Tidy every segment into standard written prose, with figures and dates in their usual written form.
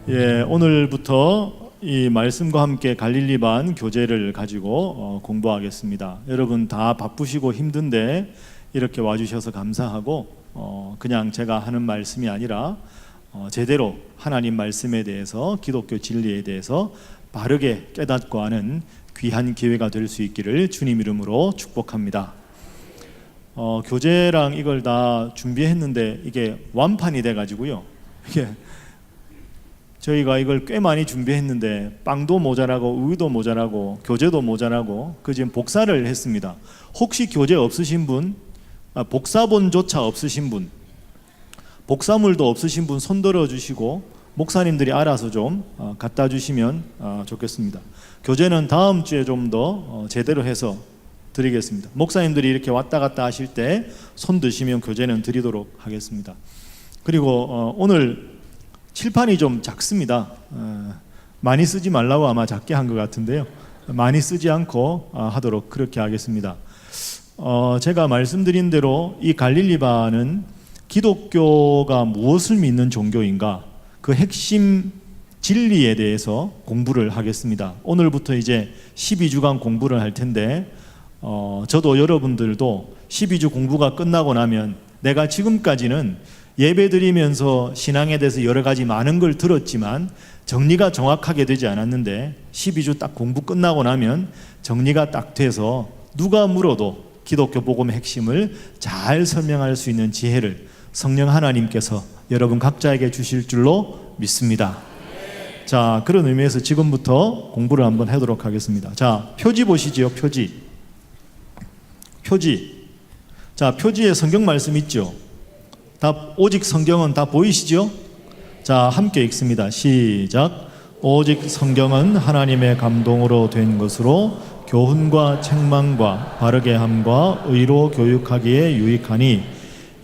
오늘부터 이 말씀과 함께 갈릴리반 교재를 가지고 공부하겠습니다. 여러분 다 바쁘시고 힘든데 이렇게 와주셔서 감사하고 그냥 제가 하는 말씀이 아니라 제대로 하나님 말씀에 대해서, 기독교 진리에 대해서 바르게 깨닫고 하는 귀한 기회가 될 수 있기를 주님 이름으로 축복합니다. 교재랑 이걸 다 준비했는데 이게 완판이 돼가지고요. 이게 저희가 이걸 꽤 많이 준비했는데 빵도 모자라고 우유도 모자라고 교재도 모자라고 지금 복사를 했습니다. 혹시 교재 없으신 분, 복사본조차 없으신 분, 복사물도 없으신 분 손 들어주시고 목사님들이 알아서 좀 갖다 주시면 좋겠습니다. 교재는 다음 주에 좀 더 제대로 해서 드리겠습니다. 목사님들이 이렇게 왔다 갔다 하실 때 손 드시면 교재는 드리도록 하겠습니다. 그리고 오늘 칠판이 좀 작습니다. 많이 쓰지 말라고 아마 작게 한 것 같은데요. 많이 쓰지 않고 하도록 그렇게 하겠습니다. 제가 말씀드린 대로 이 갈릴리반은 기독교가 무엇을 믿는 종교인가, 그 핵심 진리에 대해서 공부를 하겠습니다. 오늘부터 이제 12주간 공부를 할 텐데 저도 여러분들도 12주 공부가 끝나고 나면 내가 지금까지는 예배드리면서 신앙에 대해서 여러 가지 많은 걸 들었지만 정리가 정확하게 되지 않았는데 12주 딱 공부 끝나고 나면 정리가 딱 돼서 누가 물어도 기독교 복음의 핵심을 잘 설명할 수 있는 지혜를 성령 하나님께서 여러분 각자에게 주실 줄로 믿습니다. 자, 그런 의미에서 지금부터 공부를 한번 하도록 하겠습니다. 자, 표지 보시지요. 표지. 자, 표지에 성경 말씀 있죠. 오직 성경은 다 보이시죠? 자, 함께 읽습니다. 시작. 오직 성경은 하나님의 감동으로 된 것으로 교훈과 책망과 바르게 함과 의로 교육하기에 유익하니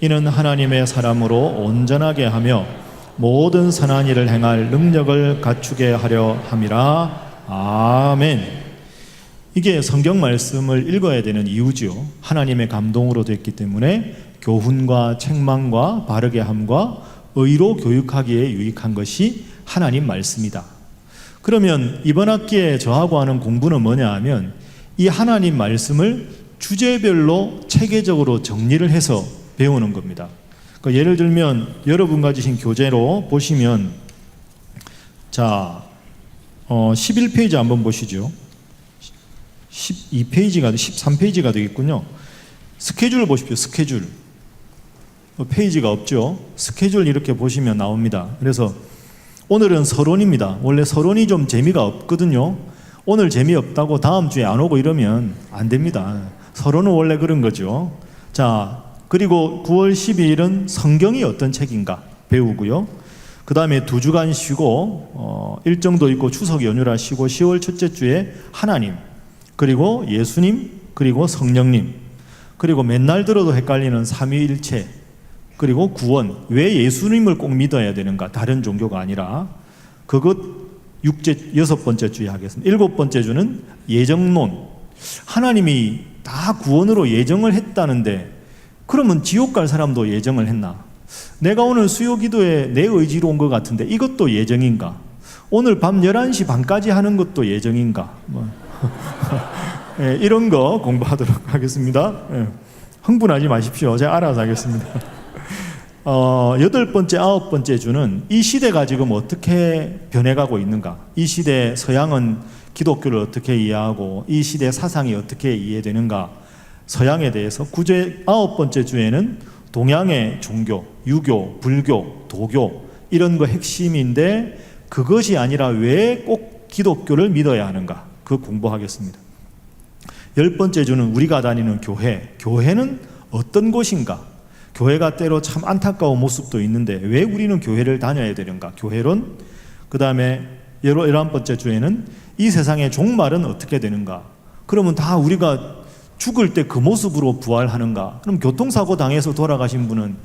이는 하나님의 사람으로 온전하게 하며 모든 선한 일을 행할 능력을 갖추게 하려 함이라. 아멘. 이게 성경 말씀을 읽어야 되는 이유죠. 하나님의 감동으로 됐기 때문에 교훈과 책망과 바르게 함과 의로 교육하기에 유익한 것이 하나님 말씀이다. 그러면 이번 학기에 저하고 하는 공부는 뭐냐 하면 이 하나님 말씀을 주제별로 체계적으로 정리를 해서 배우는 겁니다. 그러니까 예를 들면 여러분 가지신 교재로 보시면 자 11페이지 한번 보시죠. 12페이지가 13페이지가 되겠군요. 스케줄 보십시오. 스케줄. 페이지가 없죠. 스케줄 이렇게 보시면 나옵니다. 그래서 오늘은 서론입니다. 원래 서론이 좀 재미가 없거든요. 오늘 재미없다고 다음 주에 안 오고 이러면 안 됩니다. 서론은 원래 그런 거죠. 자, 그리고 9월 12일은 성경이 어떤 책인가 배우고요. 그 다음에 2주간 쉬고 일정도 있고 추석 연휴라 쉬고 10월 첫째 주에 하나님, 그리고 예수님, 그리고 성령님, 그리고 맨날 들어도 헷갈리는 삼위일체, 그리고 구원. 왜 예수님을 꼭 믿어야 되는가? 다른 종교가 아니라. 그것 6번째 주에 하겠습니다. 7번째 주는 예정론. 하나님이 다 구원으로 예정을 했다는데 그러면 지옥 갈 사람도 예정을 했나? 내가 오늘 수요 기도에 내 의지로 온 것 같은데 이것도 예정인가? 오늘 밤 11시 반까지 하는 것도 예정인가? 예, 이런 거 공부하도록 하겠습니다. 예, 흥분하지 마십시오. 제가 알아서 하겠습니다. 8번째, 9번째 주는 이 시대가 지금 어떻게 변해가고 있는가? 이 시대 서양은 기독교를 어떻게 이해하고 이 시대 사상이 어떻게 이해되는가? 서양에 대해서 9번째 주에는 동양의 종교, 유교, 불교, 도교 이런 거 핵심인데 그것이 아니라 왜 꼭 기독교를 믿어야 하는가? 그 공부하겠습니다. 10번째 주는 우리가 다니는 교회, 교회는 어떤 곳인가? 교회가 때로 참 안타까운 모습도 있는데 왜 우리는 교회를 다녀야 되는가? 교회론. 그 다음에 11번째 주에는 이 세상의 종말은 어떻게 되는가? 그러면 다 우리가 죽을 때 그 모습으로 부활하는가? 그럼 교통사고 당해서 돌아가신 분은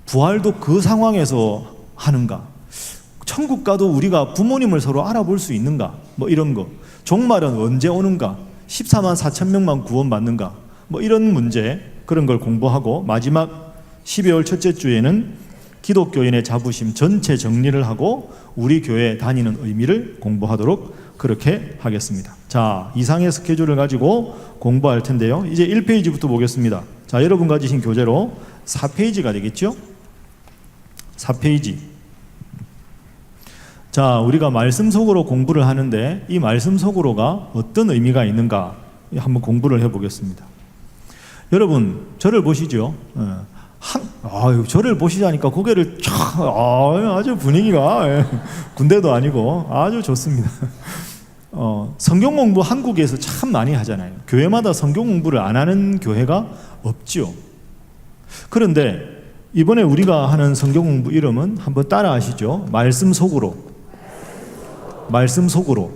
부활도 그 상황에서 하는가? 천국 가도 우리가 부모님을 서로 알아볼 수 있는가? 뭐 이런 거. 종말은 언제 오는가? 14만 4천 명만 구원받는가? 뭐 이런 문제, 그런 걸 공부하고 마지막 12월 첫째 주에는 기독교인의 자부심 전체 정리를 하고 우리 교회 다니는 의미를 공부하도록 그렇게 하겠습니다. 자, 이상의 스케줄을 가지고 공부할 텐데요. 이제 1페이지부터 보겠습니다. 자, 여러분 가지신 교재로 4페이지가 되겠죠? 4페이지. 자, 우리가 말씀 속으로 공부를 하는데 이 말씀 속으로가 어떤 의미가 있는가 한번 공부를 해보겠습니다. 여러분, 저를 보시죠. 저를 보시자니까 고개를 아주 분위기가 군대도 아니고 아주 좋습니다. 성경 공부 한국에서 참 많이 하잖아요. 교회마다 성경 공부를 안 하는 교회가 없죠. 그런데 이번에 우리가 하는 성경 공부 이름은 한번 따라 하시죠. 말씀 속으로. 말씀 속으로.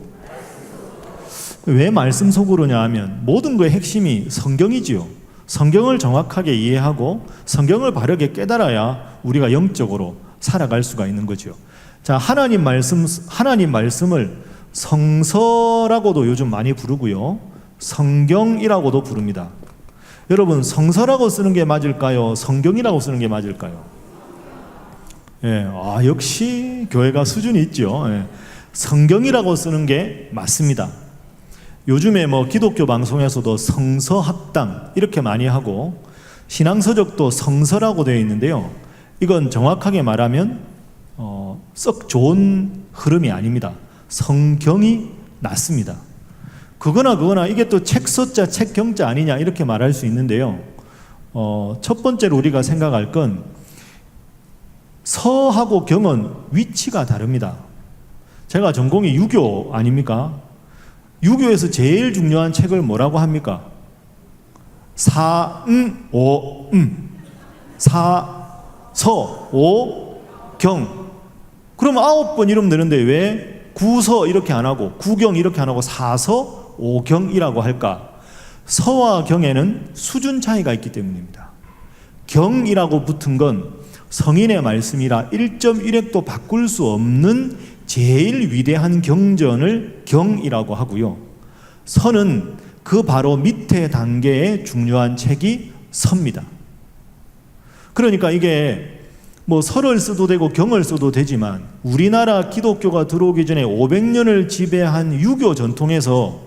왜 말씀 속으로냐 하면 모든 거의 핵심이 성경이지요. 성경을 정확하게 이해하고 성경을 바르게 깨달아야 우리가 영적으로 살아갈 수가 있는 거죠. 자, 하나님 말씀을 성서라고도 요즘 많이 부르고요. 성경이라고도 부릅니다. 여러분, 성서라고 쓰는 게 맞을까요? 성경이라고 쓰는 게 맞을까요? 역시 교회가 수준이 있죠. 성경이라고 쓰는 게 맞습니다. 요즘에 기독교 방송에서도 성서학당 이렇게 많이 하고 신앙서적도 성서라고 되어 있는데요. 이건 정확하게 말하면 썩 좋은 흐름이 아닙니다. 성경이 낫습니다. 그거나 이게 또 책서자 책경자 아니냐 이렇게 말할 수 있는데요. 첫 번째로 우리가 생각할 건 서하고 경은 위치가 다릅니다. 제가 전공이 유교 아닙니까? 유교에서 제일 중요한 책을 뭐라고 합니까? 사서오경. 그럼 9번 이름 되는데 왜 구서 이렇게 안 하고 구경 이렇게 안 하고 사서오경이라고 할까? 서와 경에는 수준 차이가 있기 때문입니다. 경이라고 붙은 건 성인의 말씀이라 1.1획도 바꿀 수 없는 제일 위대한 경전을 경이라고 하고요. 서는 그 바로 밑에 단계의 중요한 책이 서입니다. 그러니까 이게 서를 써도 되고 경을 써도 되지만 우리나라 기독교가 들어오기 전에 500년을 지배한 유교 전통에서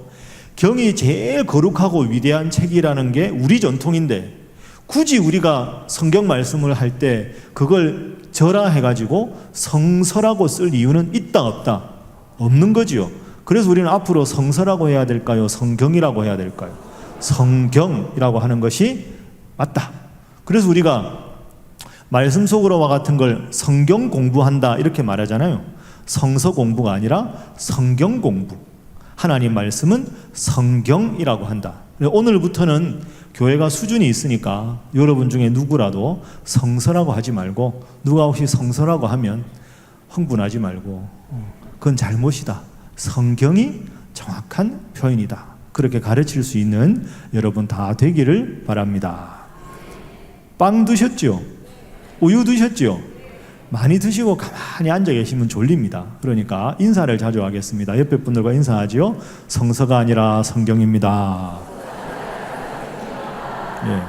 경이 제일 거룩하고 위대한 책이라는 게 우리 전통인데 굳이 우리가 성경 말씀을 할 때 그걸 절하해가지고 성서라고 쓸 이유는 있다 없다? 없는 거지요. 그래서 우리는 앞으로 성서라고 해야 될까요? 성경이라고 해야 될까요? 성경이라고 하는 것이 맞다. 그래서 우리가 말씀 속으로와 같은 걸 성경 공부한다 이렇게 말하잖아요. 성서 공부가 아니라 성경 공부. 하나님 말씀은 성경이라고 한다. 오늘부터는 교회가 수준이 있으니까 여러분 중에 누구라도 성서라고 하지 말고 누가 혹시 성서라고 하면 흥분하지 말고 그건 잘못이다. 성경이 정확한 표현이다. 그렇게 가르칠 수 있는 여러분 다 되기를 바랍니다. 빵 드셨죠? 우유 드셨죠? 많이 드시고 가만히 앉아 계시면 졸립니다. 그러니까 인사를 자주 하겠습니다. 옆에 분들과 인사하지요. 성서가 아니라 성경입니다. 예.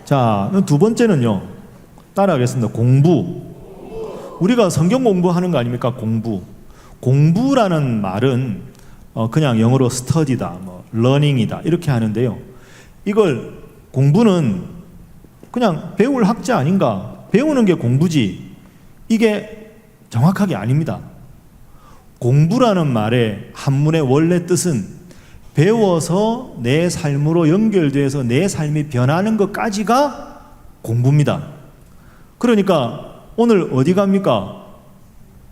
자, 두 번째는요. 따라하겠습니다. 공부. 우리가 성경 공부하는 거 아닙니까? 공부. 공부라는 말은 그냥 영어로 study다, learning이다 이렇게 하는데요. 이걸 공부는 그냥 배울 학자 아닌가? 배우는 게 공부지. 이게 정확하게 아닙니다. 공부라는 말의 한문의 원래 뜻은 배워서 내 삶으로 연결돼서 내 삶이 변하는 것까지가 공부입니다. 그러니까 오늘 어디 갑니까?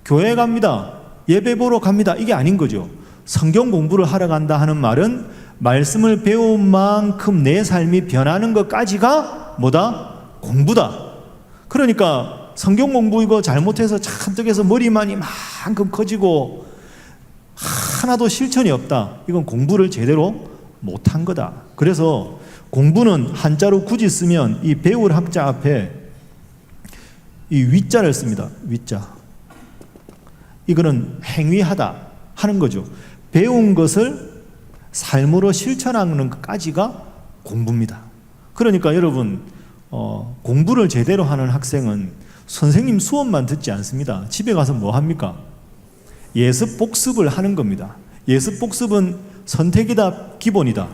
교회 갑니다. 예배 보러 갑니다. 이게 아닌 거죠. 성경 공부를 하러 간다 하는 말은 말씀을 배운 만큼 내 삶이 변하는 것까지가 뭐다? 공부다. 그러니까 성경 공부 이거 잘못해서 잔뜩 해서 머리만 이만큼 커지고 하나도 실천이 없다. 이건 공부를 제대로 못한 거다. 그래서 공부는 한자로 굳이 쓰면 이 배울 학자 앞에 이 위자를 씁니다. 위자. 이거는 행위하다 하는 거죠. 배운 것을 삶으로 실천하는 것까지가 공부입니다. 그러니까 여러분 공부를 제대로 하는 학생은 선생님 수업만 듣지 않습니다. 집에 가서 뭐 합니까? 예습 복습을 하는 겁니다. 예습 복습은 선택이다, 기본이다.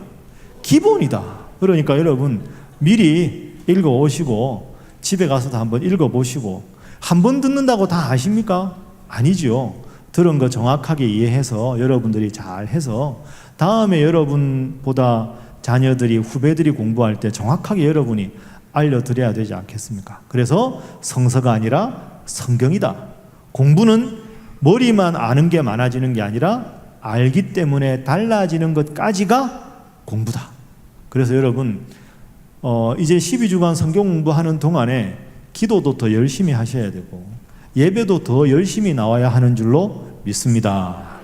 기본이다. 그러니까 여러분 미리 읽어오시고 집에 가서도 한번 읽어보시고, 한 번 듣는다고 다 아십니까? 아니죠. 들은 거 정확하게 이해해서 여러분들이 잘 해서 다음에 여러분보다 자녀들이, 후배들이 공부할 때 정확하게 여러분이 알려드려야 되지 않겠습니까? 그래서 성서가 아니라 성경이다. 공부는 머리만 아는 게 많아지는 게 아니라 알기 때문에 달라지는 것까지가 공부다. 그래서 여러분 이제 12주간 성경 공부하는 동안에 기도도 더 열심히 하셔야 되고 예배도 더 열심히 나와야 하는 줄로 믿습니다.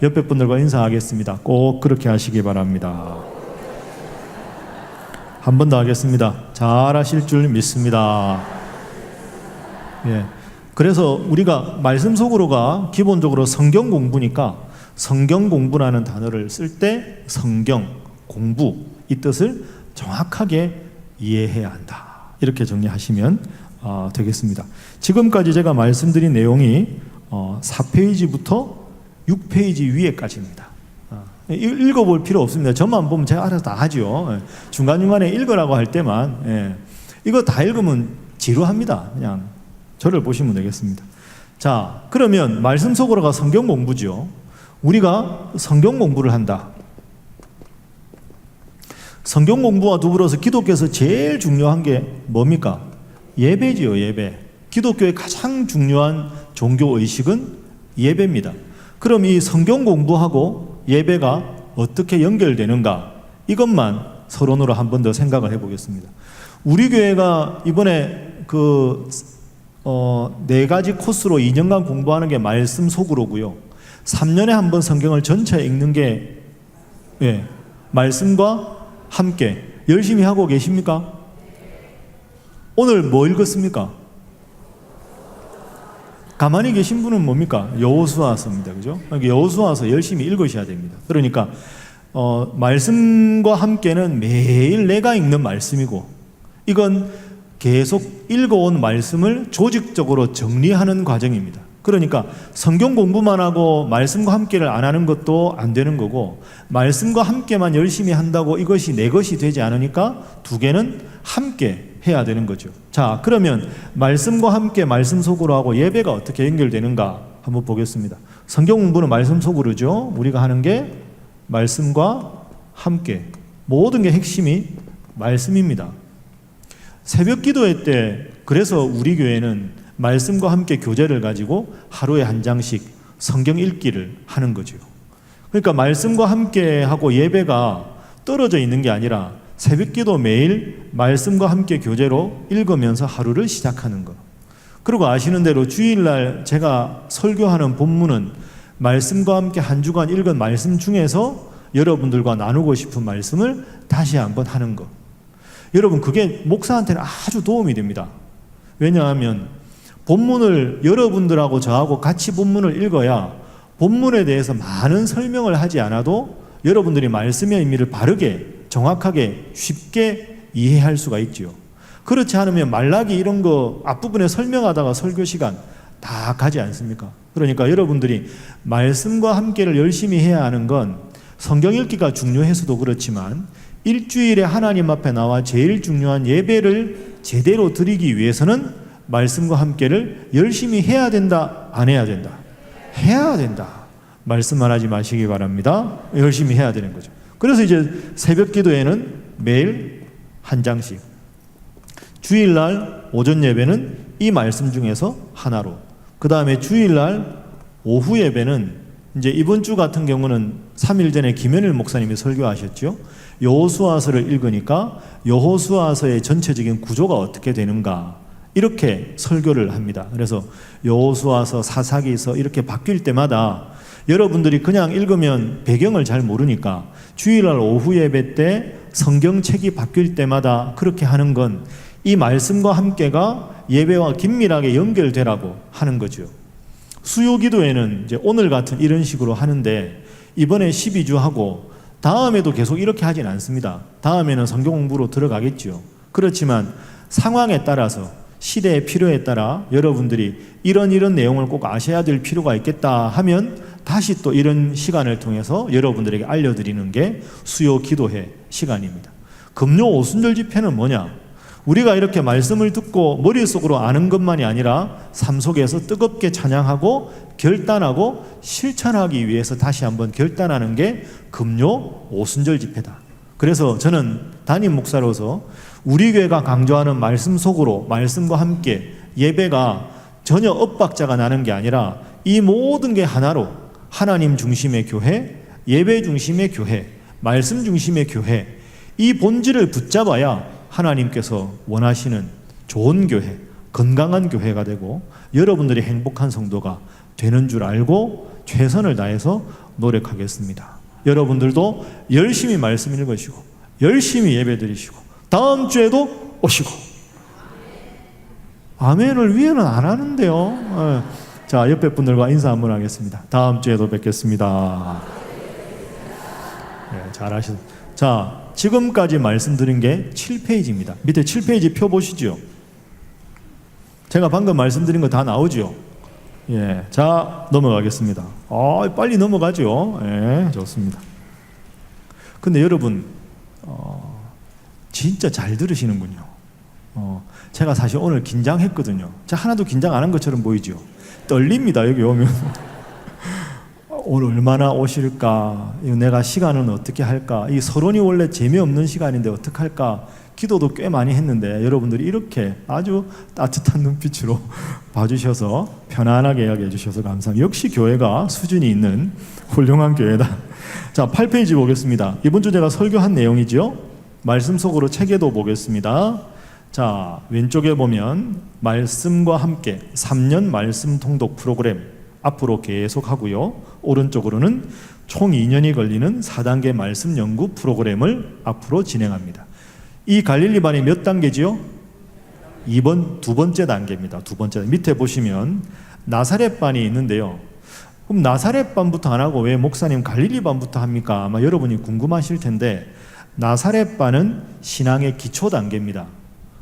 옆에 분들과 인사하겠습니다. 꼭 그렇게 하시기 바랍니다. 한 번 더 하겠습니다. 잘 하실 줄 믿습니다. 예. 그래서 우리가 말씀 속으로가 기본적으로 성경 공부니까 성경 공부라는 단어를 쓸 때 성경, 공부 이 뜻을 정확하게 이해해야 한다. 이렇게 정리하시면 되겠습니다. 지금까지 제가 말씀드린 내용이 4페이지부터 6페이지 위에까지입니다. 읽어볼 필요 없습니다. 저만 보면 제가 알아서 다 하죠. 중간중간에 읽으라고 할 때만 이거 다 읽으면 지루합니다. 그냥 저를 보시면 되겠습니다. 자, 그러면 말씀 속으로가 성경 공부죠. 우리가 성경 공부를 한다. 성경 공부와 더불어서 기독교에서 제일 중요한 게 뭡니까? 예배지요, 예배. 기독교의 가장 중요한 종교 의식은 예배입니다. 그럼 이 성경 공부하고 예배가 어떻게 연결되는가? 이것만 서론으로 한 번 더 생각을 해보겠습니다. 우리 교회가 이번에 네 가지 코스로 2년간 공부하는 게 말씀 속으로고요. 3년에 한 번 성경을 전체 읽는 게 말씀과 함께 열심히 하고 계십니까? 오늘 뭐 읽었습니까? 가만히 계신 분은 뭡니까? 여호수아서입니다. 그죠? 여호수아서 열심히 읽으셔야 됩니다. 그러니까 말씀과 함께는 매일 내가 읽는 말씀이고, 이건 계속 읽어온 말씀을 조직적으로 정리하는 과정입니다. 그러니까 성경 공부만 하고 말씀과 함께를 안 하는 것도 안 되는 거고, 말씀과 함께만 열심히 한다고 이것이 내 것이 되지 않으니까 두 개는 함께 해야 되는 거죠. 자, 그러면 말씀과 함께 말씀 속으로 하고 예배가 어떻게 연결되는가 한번 보겠습니다. 성경 공부는 말씀 속으로죠. 우리가 하는 게 말씀과 함께, 모든 게 핵심이 말씀입니다. 새벽 기도회 때 그래서 우리 교회는 말씀과 함께 교재를 가지고 하루에 한 장씩 성경 읽기를 하는 거죠. 그러니까 말씀과 함께 하고 예배가 떨어져 있는 게 아니라 새벽기도 매일 말씀과 함께 교재로 읽으면서 하루를 시작하는 것. 그리고 아시는 대로 주일날 제가 설교하는 본문은 말씀과 함께 한 주간 읽은 말씀 중에서 여러분들과 나누고 싶은 말씀을 다시 한번 하는 것. 여러분, 그게 목사한테는 아주 도움이 됩니다. 왜냐하면 본문을 여러분들하고 저하고 같이 본문을 읽어야 본문에 대해서 많은 설명을 하지 않아도 여러분들이 말씀의 의미를 바르게, 정확하게, 쉽게 이해할 수가 있죠. 그렇지 않으면 말라기 이런 거 앞부분에 설명하다가 설교 시간 다 가지 않습니까? 그러니까 여러분들이 말씀과 함께를 열심히 해야 하는 건 성경 읽기가 중요해서도 그렇지만 일주일에 하나님 앞에 나와 제일 중요한 예배를 제대로 드리기 위해서는 말씀과 함께를 열심히 해야 된다, 안 해야 된다? 해야 된다. 말씀만 하지 마시기 바랍니다. 열심히 해야 되는 거죠. 그래서 이제 새벽 기도에는 매일 한 장씩, 주일날 오전 예배는 이 말씀 중에서 하나로, 그 다음에 주일날 오후 예배는 이제 이번 주 같은 경우는 3일 전에 김현일 목사님이 설교하셨죠. 여호수아서를 읽으니까 여호수아서의 전체적인 구조가 어떻게 되는가 이렇게 설교를 합니다. 그래서 여호수아서, 사사기서 이렇게 바뀔 때마다 여러분들이 그냥 읽으면 배경을 잘 모르니까 주일날 오후 예배 때 성경책이 바뀔 때마다 그렇게 하는 건 이 말씀과 함께가 예배와 긴밀하게 연결되라고 하는 거죠. 수요 기도회는 이제 오늘 같은 이런 식으로 하는데 이번에 12주 하고 다음에도 계속 이렇게 하진 않습니다. 다음에는 성경 공부로 들어가겠죠. 그렇지만 상황에 따라서 시대의 필요에 따라 여러분들이 이런 내용을 꼭 아셔야 될 필요가 있겠다 하면 다시 또 이런 시간을 통해서 여러분들에게 알려드리는 게 수요 기도회 시간입니다. 금요 오순절 집회는 뭐냐? 우리가 이렇게 말씀을 듣고 머릿속으로 아는 것만이 아니라 삶 속에서 뜨겁게 찬양하고 결단하고 실천하기 위해서 다시 한번 결단하는 게 금요 오순절 집회다. 그래서 저는 담임 목사로서 우리 교회가 강조하는 말씀 속으로 말씀과 함께 예배가 전혀 엇박자가 나는 게 아니라 이 모든 게 하나로 하나님 중심의 교회, 예배 중심의 교회, 말씀 중심의 교회, 이 본질을 붙잡아야 하나님께서 원하시는 좋은 교회, 건강한 교회가 되고 여러분들이 행복한 성도가 되는 줄 알고 최선을 다해서 노력하겠습니다. 여러분들도 열심히 말씀 읽으시고 열심히 예배 드리시고 다음 주에도 오시고. 아멘을 위에는 안 하는데요. 자, 옆에 분들과 인사 한번 하겠습니다. 다음 주에도 뵙겠습니다. 네, 잘하셨습니다. 자, 지금까지 말씀드린 게 7페이지입니다. 밑에 7페이지 표 보시죠. 제가 방금 말씀드린 거 다 나오죠. 예, 자, 넘어가겠습니다. 빨리 넘어가죠. 예, 좋습니다. 근데 여러분, 진짜 잘 들으시는군요. 제가 사실 오늘 긴장했거든요. 제가 하나도 긴장 안 한 것처럼 보이죠. 떨립니다, 여기 오면. 오늘 얼마나 오실까? 내가 시간은 어떻게 할까? 이 서론이 원래 재미없는 시간인데 어떻게 할까? 기도도 꽤 많이 했는데 여러분들이 이렇게 아주 따뜻한 눈빛으로 봐주셔서 편안하게 이야기해 주셔서 감사합니다. 역시 교회가 수준이 있는 훌륭한 교회다. 자, 8페이지 보겠습니다. 이번 주 제가 설교한 내용이죠. 말씀 속으로 체계도 보겠습니다. 자, 왼쪽에 보면 말씀과 함께 3년 말씀 통독 프로그램 앞으로 계속 하고요. 오른쪽으로는 총 2년이 걸리는 4단계 말씀 연구 프로그램을 앞으로 진행합니다. 이 갈릴리반이 몇 단계지요? 두 번째 단계입니다. 두 번째. 밑에 보시면 나사렛반이 있는데요. 그럼 나사렛반부터 안 하고 왜 목사님 갈릴리반부터 합니까? 아마 여러분이 궁금하실 텐데 나사렛반은 신앙의 기초 단계입니다.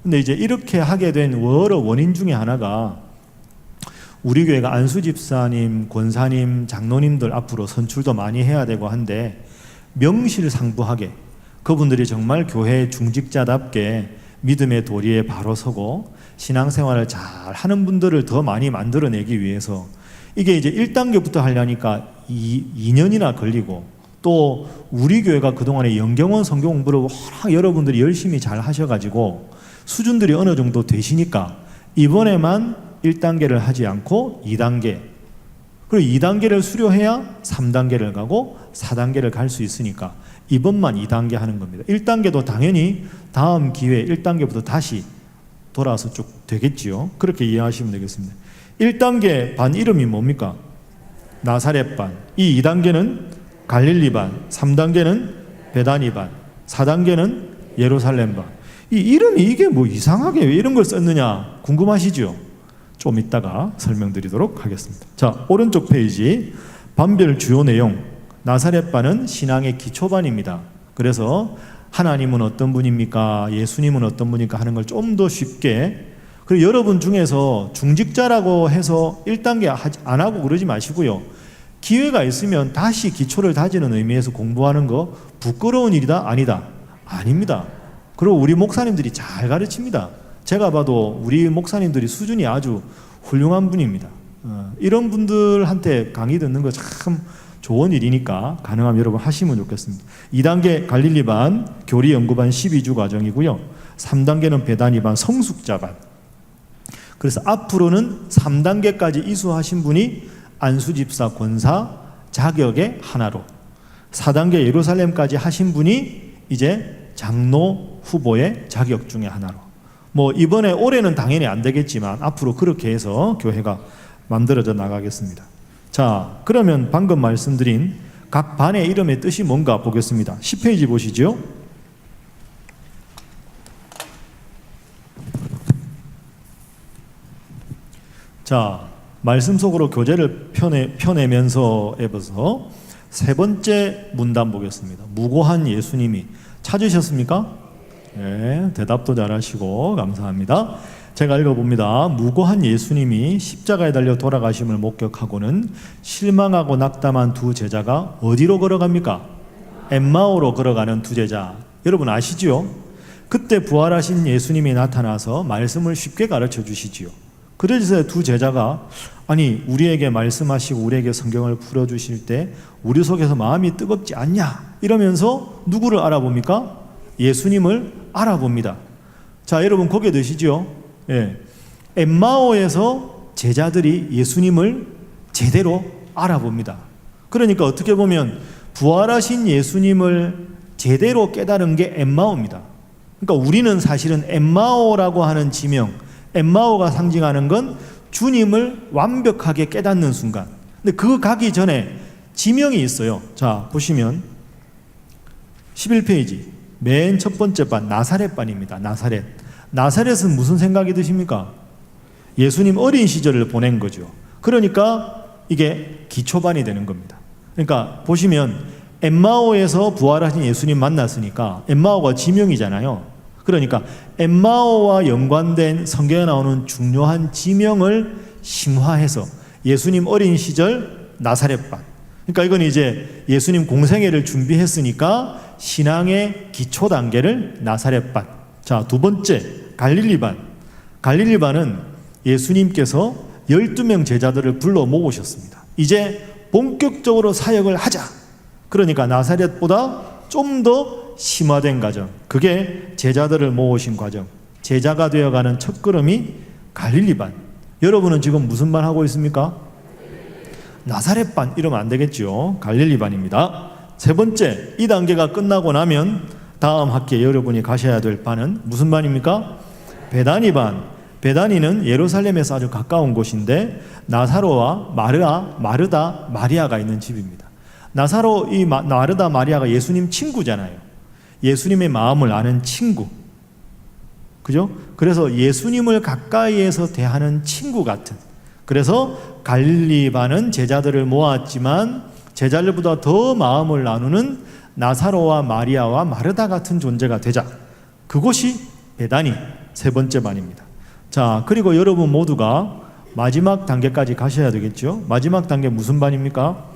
근데 이제 이렇게 하게 된 여러 원인 중에 하나가 우리 교회가 안수 집사님, 권사님, 장로님들 앞으로 선출도 많이 해야 되고 한데 명실상부하게 그분들이 정말 교회 중직자답게 믿음의 도리에 바로 서고 신앙생활을 잘 하는 분들을 더 많이 만들어내기 위해서 이게 이제 1단계부터 하려니까 2년이나 걸리고 또 우리 교회가 그동안에 영경원 성경 공부를 워낙 여러분들이 열심히 잘 하셔가지고 수준들이 어느 정도 되시니까 이번에만 1단계를 하지 않고 2단계 그리고 2단계를 수료해야 3단계를 가고 4단계를 갈 수 있으니까 이번만 2단계 하는 겁니다. 1단계도 당연히 다음 기회에 1단계부터 다시 돌아와서 쭉 되겠지요. 그렇게 이해하시면 되겠습니다. 1단계 반 이름이 뭡니까? 나사렛반. 이 2단계는 갈릴리반, 3단계는 베다니반, 4단계는 예루살렘반. 이 이름이 이게 뭐 이상하게 왜 이런 걸 썼느냐 궁금하시죠? 좀 이따가 설명드리도록 하겠습니다. 자, 오른쪽 페이지 반별 주요 내용. 나사렛반은 신앙의 기초반입니다. 그래서 하나님은 어떤 분입니까? 예수님은 어떤 분입니까? 하는 걸 좀 더 쉽게. 그리고 여러분 중에서 중직자라고 해서 1단계 안 하고 그러지 마시고요. 기회가 있으면 다시 기초를 다지는 의미에서 공부하는 거 부끄러운 일이다? 아니다? 아닙니다. 그리고 우리 목사님들이 잘 가르칩니다. 제가 봐도 우리 목사님들이 수준이 아주 훌륭한 분입니다. 이런 분들한테 강의 듣는 거 참 좋은 일이니까 가능하면 여러분 하시면 좋겠습니다. 2단계 갈릴리반 교리 연구반 12주 과정이고요. 3단계는 베다니반 성숙자반. 그래서 앞으로는 3단계까지 이수하신 분이 안수집사 권사 자격의 하나로 4단계 예루살렘까지 하신 분이 이제 장로 후보의 자격 중에 하나로 뭐 이번에 올해는 당연히 안 되겠지만 앞으로 그렇게 해서 교회가 만들어져 나가겠습니다. 자, 그러면 방금 말씀드린 각 반의 이름의 뜻이 뭔가 보겠습니다. 10페이지 보시죠. 자, 말씀 속으로 교재를 펴내면서 해봐서 세 번째 문단 보겠습니다. 무고한 예수님이 찾으셨습니까? 네, 대답도 잘하시고 감사합니다. 제가 읽어봅니다. 무고한 예수님이 십자가에 달려 돌아가심을 목격하고는 실망하고 낙담한 두 제자가 어디로 걸어갑니까? 엠마오로 걸어가는 두 제자. 여러분 아시지요? 그때 부활하신 예수님이 나타나서 말씀을 쉽게 가르쳐 주시지요. 그래서 두 제자가 아니 우리에게 말씀하시고 우리에게 성경을 풀어주실 때 우리 속에서 마음이 뜨겁지 않냐 이러면서 누구를 알아봅니까? 예수님을 알아봅니다. 자, 여러분 고개 드시죠? 예. 엠마오에서 제자들이 예수님을 제대로 알아봅니다. 그러니까 어떻게 보면 부활하신 예수님을 제대로 깨달은 게 엠마오입니다. 그러니까 우리는 사실은 엠마오라고 하는 지명, 엠마오가 상징하는 건 주님을 완벽하게 깨닫는 순간. 근데 그 가기 전에 지명이 있어요. 자, 보시면 11페이지 맨 첫 번째 반 나사렛반입니다. 나사렛. 나사렛은 무슨 생각이 드십니까? 예수님 어린 시절을 보낸 거죠. 그러니까 이게 기초반이 되는 겁니다. 그러니까 보시면 엠마오에서 부활하신 예수님 만났으니까 엠마오가 지명이잖아요. 그러니까 엠마오와 연관된 성경에 나오는 중요한 지명을 심화해서 예수님 어린 시절 나사렛반. 그러니까 이건 이제 예수님 공생애를 준비했으니까 신앙의 기초 단계를 나사렛반. 자, 두 번째 갈릴리반. 갈릴리반은 예수님께서 12명 제자들을 불러 모으셨습니다. 이제 본격적으로 사역을 하자. 그러니까 나사렛보다 좀 더 심화된 과정. 그게 제자들을 모으신 과정. 제자가 되어가는 첫걸음이 갈릴리반. 여러분은 지금 무슨 반 하고 있습니까? 나사렛반 이러면 안 되겠죠. 갈릴리반입니다. 세 번째, 이 단계가 끝나고 나면 다음 학기에 여러분이 가셔야 될 반은 무슨 반입니까? 베다니반. 베다니는 예루살렘에서 아주 가까운 곳인데 나사로와 마르다, 마리아가 있는 집입니다. 나사로, 이 마르다, 마리아가 예수님 친구잖아요. 예수님의 마음을 아는 친구. 그죠? 그래서 예수님을 가까이에서 대하는 친구 같은. 그래서 갈릴리반은 제자들을 모았지만 제자들보다 더 마음을 나누는 나사로와 마리아와 마르다 같은 존재가 되자. 그곳이 베다니 세 번째 반입니다. 자, 그리고 여러분 모두가 마지막 단계까지 가셔야 되겠죠. 마지막 단계 무슨 반입니까?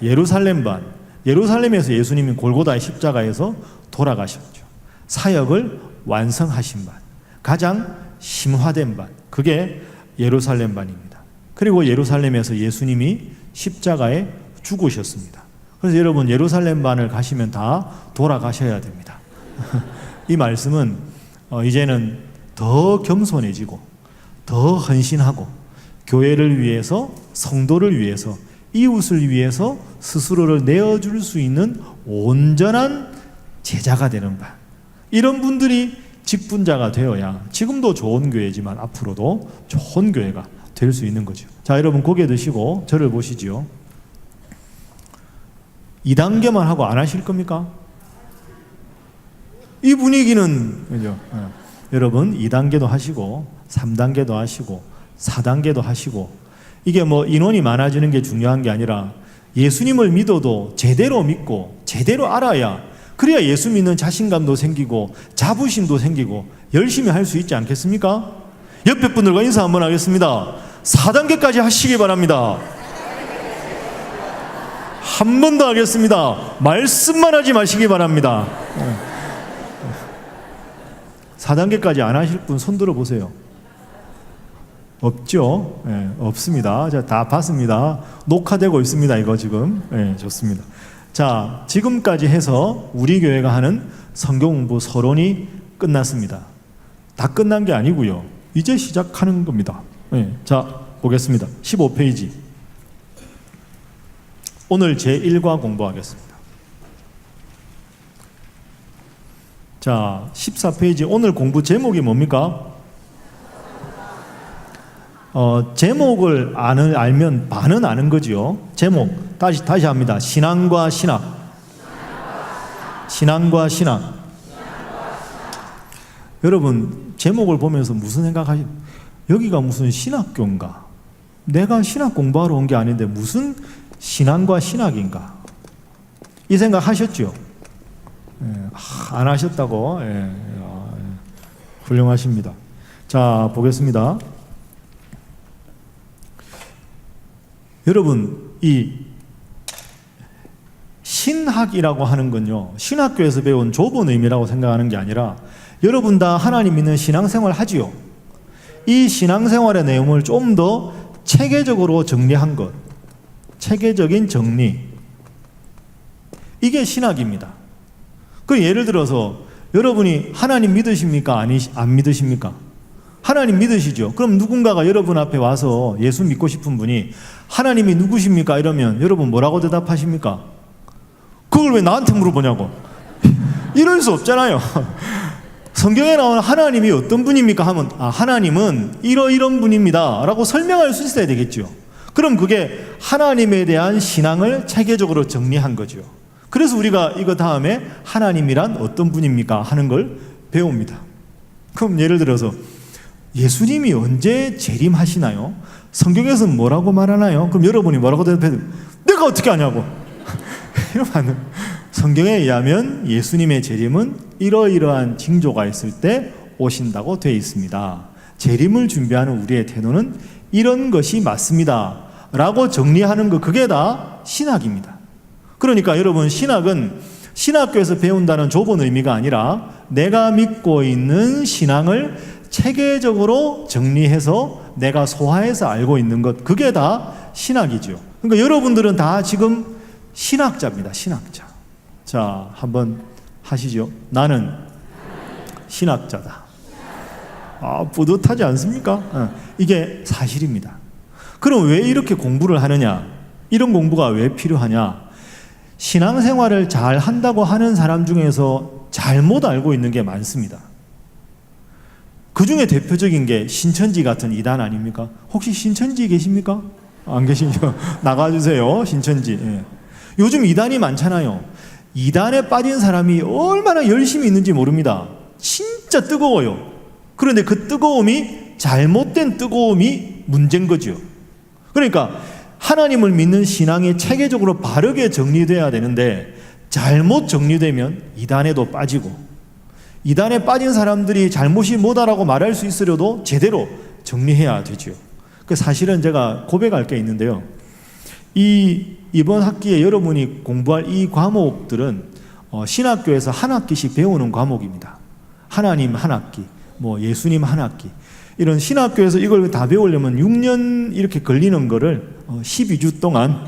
예루살렘 반. 예루살렘에서 예수님이 골고다의 십자가에서 돌아가셨죠. 사역을 완성하신 반. 가장 심화된 반. 그게 예루살렘 반입니다. 그리고 예루살렘에서 예수님이 십자가에 죽으셨습니다. 그래서 여러분 예루살렘 반을 가시면 다 돌아가셔야 됩니다. 이 말씀은 이제는 더 겸손해지고 더 헌신하고 교회를 위해서, 성도를 위해서, 이웃을 위해서 스스로를 내어줄 수 있는 온전한 제자가 되는 반. 이런 분들이 직분자가 되어야 지금도 좋은 교회지만 앞으로도 좋은 교회가 될 수 있는 거죠. 자, 여러분 고개 드시고 저를 보시지요. 2단계만 하고 안 하실 겁니까? 이 분위기는 그죠? 여러분 2단계도 하시고 3단계도 하시고 4단계도 하시고 이게 뭐 인원이 많아지는 게 중요한 게 아니라 예수님을 믿어도 제대로 믿고 제대로 알아야 그래야 예수 믿는 자신감도 생기고 자부심도 생기고 열심히 할 수 있지 않겠습니까? 옆에 분들과 인사 한번 하겠습니다. 4단계까지 하시기 바랍니다. 한 번 더 하겠습니다. 말씀만 하지 마시기 바랍니다. 4단계까지 안 하실 분 손 들어 보세요. 없죠? 네, 없습니다. 제가 다 봤습니다. 녹화되고 있습니다. 이거 지금. 네, 좋습니다. 자, 지금까지 해서 우리 교회가 하는 성경 공부 서론이 끝났습니다. 다 끝난 게 아니고요. 이제 시작하는 겁니다. 네, 자, 보겠습니다. 15페이지. 오늘 제1과 공부하겠습니다. 자, 14페이지. 오늘 공부 제목이 뭡니까? 제목을 알면 반은 아는 거지요. 제목 다시 합니다. 신앙과 신학. 신앙과 신학. 여러분 제목을 보면서 무슨 생각하시? 여기가 무슨 신학교인가? 내가 신학 공부하러 온 게 아닌데 무슨 신앙과 신학인가? 이 생각 하셨죠? 안 하셨다고? 훌륭하십니다. 자, 보겠습니다. 여러분, 이 신학이라고 하는 건요, 신학교에서 배운 좁은 의미라고 생각하는 게 아니라 여러분 다 하나님 믿는 신앙생활 하지요. 이 신앙생활의 내용을 좀 더 체계적으로 정리한 것, 체계적인 정리, 이게 신학입니다. 그 예를 들어서 여러분이 하나님 믿으십니까? 안 믿으십니까? 하나님 믿으시죠? 그럼 누군가가 여러분 앞에 와서 예수 믿고 싶은 분이 하나님이 누구십니까? 이러면 여러분 뭐라고 대답하십니까? 그걸 왜 나한테 물어보냐고. 이럴 수 없잖아요. 성경에 나오는 하나님이 어떤 분입니까? 하면 하나님은 이런 분입니다 라고 설명할 수 있어야 되겠죠. 그럼 그게 하나님에 대한 신앙을 체계적으로 정리한 거죠. 그래서 우리가 이거 다음에 하나님이란 어떤 분입니까? 하는 걸 배웁니다. 그럼 예를 들어서 예수님이 언제 재림하시나요? 성경에서는 뭐라고 말하나요? 그럼 여러분이 뭐라고 대답해요? 내가 어떻게 아냐고. 이러면 안 돼요. 성경에 의하면 예수님의 재림은 이러이러한 징조가 있을 때 오신다고 되어 있습니다. 재림을 준비하는 우리의 태도는 이런 것이 맞습니다 라고 정리하는 거, 그게 다 신학입니다. 그러니까 여러분, 신학은 신학교에서 배운다는 좁은 의미가 아니라 내가 믿고 있는 신앙을 체계적으로 정리해서 내가 소화해서 알고 있는 것, 그게 다 신학이죠. 그러니까 여러분들은 다 지금 신학자입니다. 신학자. 자, 한번 하시죠. 나는 신학자다. 뿌듯하지 않습니까? 이게 사실입니다. 그럼 왜 이렇게 공부를 하느냐? 이런 공부가 왜 필요하냐? 신앙생활을 잘 한다고 하는 사람 중에서 잘못 알고 있는 게 많습니다. 그 중에 대표적인 게 신천지 같은 이단 아닙니까? 혹시 신천지 계십니까? 안 계시죠? 나가주세요. 신천지. 예. 요즘 이단이 많잖아요. 이단에 빠진 사람이 얼마나 열심히 있는지 모릅니다. 진짜 뜨거워요. 그런데 그 뜨거움이 잘못된 뜨거움이 문제인 거죠. 그러니까 하나님을 믿는 신앙이 체계적으로 바르게 정리돼야 되는데 잘못 정리되면 이단에도 빠지고, 이단에 빠진 사람들이 잘못이 뭐다라고 말할 수 있으려도 제대로 정리해야 되죠. 사실은 제가 고백할 게 있는데요. 이번 학기에 여러분이 공부할 이 과목들은 신학교에서 한 학기씩 배우는 과목입니다. 하나님 한 학기, 예수님 한 학기. 이런 신학교에서 이걸 다 배우려면 6년 이렇게 걸리는 거를 12주 동안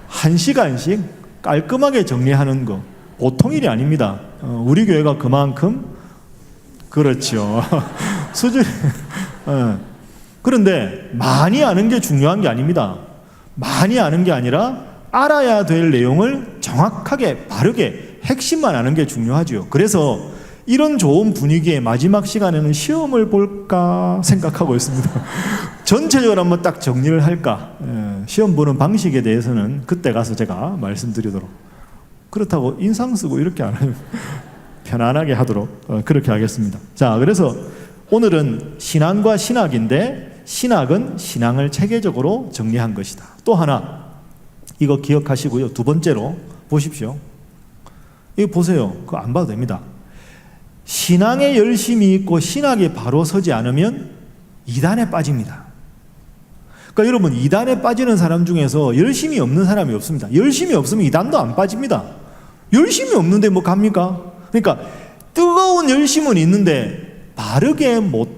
1시간씩 깔끔하게 정리하는 거 보통 일이 아닙니다. 우리 교회가 그만큼 그렇죠. 수준. 그런데 많이 아는 게 중요한 게 아닙니다. 많이 아는 게 아니라 알아야 될 내용을 정확하게 바르게 핵심만 아는 게 중요하죠. 그래서 이런 좋은 분위기의 마지막 시간에는 시험을 볼까 생각하고 있습니다. 전체적으로 한번 딱 정리를 할까. 시험 보는 방식에 대해서는 그때 가서 제가 말씀드리도록. 그렇다고 인상 쓰고 이렇게 안 해요. 편안하게 하도록 그렇게 하겠습니다. 자, 그래서 오늘은 신앙과 신학인데 신학은 신앙을 체계적으로 정리한 것이다. 또 하나 이거 기억하시고요. 두 번째로 보십시오. 이거 보세요. 그거 안 봐도 됩니다. 신앙에 열심히 있고 신학에 바로 서지 않으면 이단에 빠집니다. 그러니까 여러분, 이단에 빠지는 사람 중에서 열심이 없는 사람이 없습니다. 열심이 없으면 이단도 안 빠집니다. 열심이 없는데 뭐 갑니까? 그러니까 뜨거운 열심은 있는데 바르게 못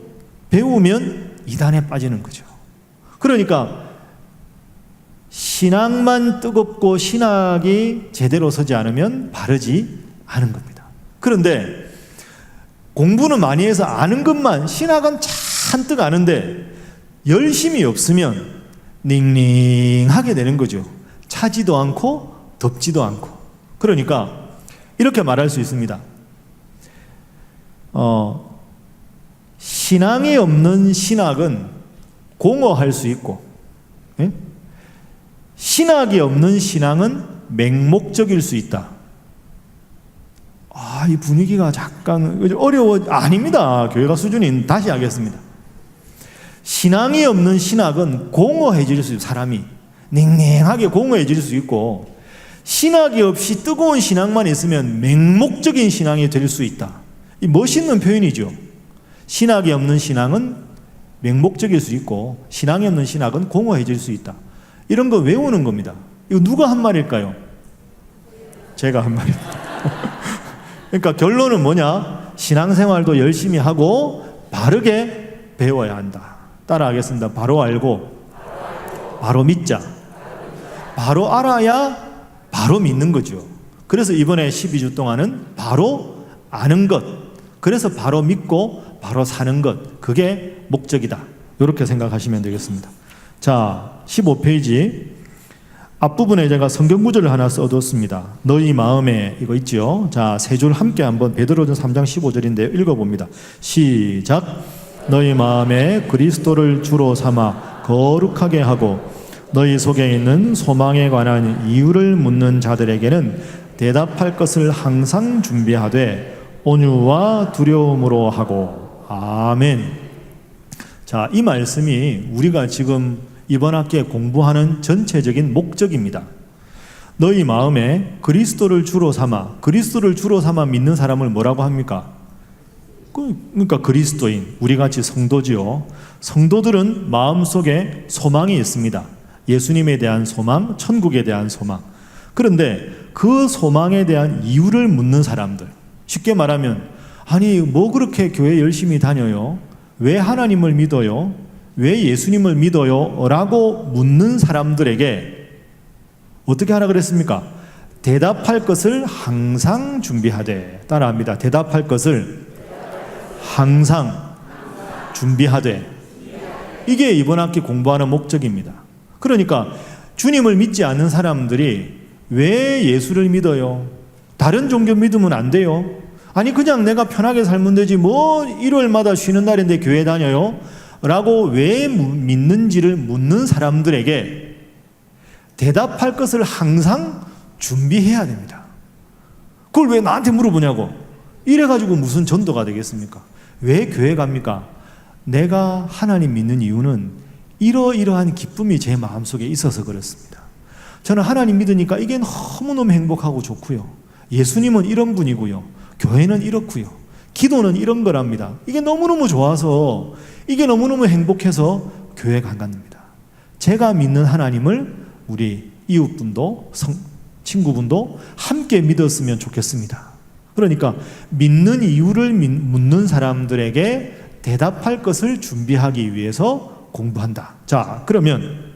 배우면 이단에 빠지는 거죠. 그러니까 신앙만 뜨겁고 신학이 제대로 서지 않으면 바르지 않은 겁니다. 그런데 공부는 많이 해서 아는 것만, 신학은 잔뜩 아는데 열심이 없으면 닝닝하게 되는 거죠. 차지도 않고 덥지도 않고. 그러니까 이렇게 말할 수 있습니다. 신앙이 없는 신학은 공허할 수 있고, 신학이 없는 신앙은 맹목적일 수 있다. 이 분위기가 잠깐 어려워. 아닙니다. 교회가 수준이. 다시 하겠습니다. 신앙이 없는 신학은 공허해질 수 있고, 사람이 냉랭하게 공허해질 수 있고, 신학이 없이 뜨거운 신앙만 있으면 맹목적인 신앙이 될 수 있다. 이 멋있는 표현이죠. 신학이 없는 신앙은 맹목적일 수 있고 신앙이 없는 신학은 공허해질 수 있다. 이런 거 외우는 겁니다. 이거 누가 한 말일까요? 제가 한 말입니다. 그러니까 결론은 뭐냐? 신앙생활도 열심히 하고 바르게 배워야 한다. 따라하겠습니다. 바로 알고 바로 믿자. 바로 알아야 바로 믿는 거죠. 그래서 이번에 12주 동안은 바로 아는 것, 그래서 바로 믿고 바로 사는 것, 그게 목적이다. 이렇게 생각하시면 되겠습니다. 자, 15페이지 앞부분에 제가 성경 구절을 하나 써뒀습니다. 너희 마음에, 이거 있죠. 자, 세 줄 함께 한번 베드로전 3장 15절인데 읽어봅니다. 시작. 너희 마음에 그리스도를 주로 삼아 거룩하게 하고 너희 속에 있는 소망에 관한 이유를 묻는 자들에게는 대답할 것을 항상 준비하되 온유와 두려움으로 하고. 아멘. 자, 이 말씀이 우리가 지금 이번 학기에 공부하는 전체적인 목적입니다. 너희 마음에 그리스도를 주로 삼아, 그리스도를 주로 삼아 믿는 사람을 뭐라고 합니까? 그러니까 그리스도인, 우리같이 성도지요. 성도들은 마음속에 소망이 있습니다. 예수님에 대한 소망, 천국에 대한 소망. 그런데 그 소망에 대한 이유를 묻는 사람들, 쉽게 말하면 아니 뭐 그렇게 교회 열심히 다녀요? 왜 하나님을 믿어요? 왜 예수님을 믿어요? 라고 묻는 사람들에게 어떻게 하라 그랬습니까? 대답할 것을 항상 준비하되. 따라합니다. 대답할 것을 항상 준비하되. 이게 이번 학기 공부하는 목적입니다. 그러니까 주님을 믿지 않는 사람들이 왜 예수를 믿어요? 다른 종교 믿으면 안 돼요? 아니 그냥 내가 편하게 살면 되지 뭐 일요일마다 쉬는 날인데 교회 다녀요? 라고 왜 믿는지를 묻는 사람들에게 대답할 것을 항상 준비해야 됩니다. 그걸 왜 나한테 물어보냐고. 이래가지고 무슨 전도가 되겠습니까? 왜 교회 갑니까? 내가 하나님 믿는 이유는 이러이러한 기쁨이 제 마음속에 있어서 그렇습니다. 저는 하나님 믿으니까 이게 너무너무 행복하고 좋고요. 예수님은 이런 분이고요. 교회는 이렇고요. 기도는 이런 거랍니다. 이게 너무너무 좋아서, 이게 너무너무 행복해서 교회 간답니다. 제가 믿는 하나님을 우리 이웃분도 친구분도 함께 믿었으면 좋겠습니다. 그러니까 믿는 이유를 묻는 사람들에게 대답할 것을 준비하기 위해서 공부한다. 자, 그러면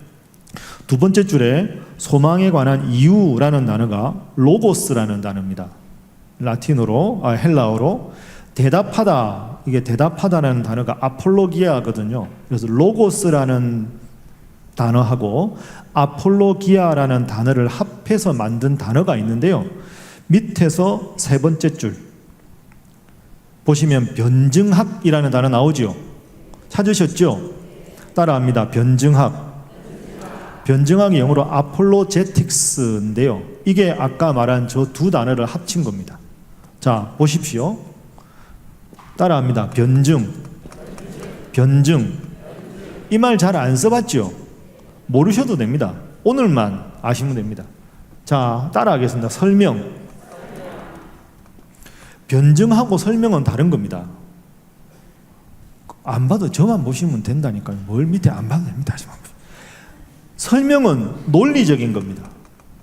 두 번째 줄에 소망에 관한 이유라는 단어가 로고스라는 단어입니다. 라틴어로, 헬라어로 대답하다. 이게 대답하다라는 단어가 아폴로기아거든요. 그래서 로고스라는 단어하고 아폴로기아라는 단어를 합해서 만든 단어가 있는데요. 밑에서 세 번째 줄 보시면 변증학이라는 단어 나오죠. 찾으셨죠? 따라합니다. 변증학. 변증학이 영어로 아폴로제틱스인데요. 이게 아까 말한 저 두 단어를 합친 겁니다. 자, 보십시오. 따라합니다. 변증. 변증. 이 말 잘 안 써봤죠? 모르셔도 됩니다. 오늘만 아시면 됩니다. 자, 따라하겠습니다. 설명. 변증하고 설명은 다른 겁니다. 안 봐도 저만 보시면 된다니까요. 뭘 밑에 안 봐도 됩니다. 설명은 논리적인 겁니다.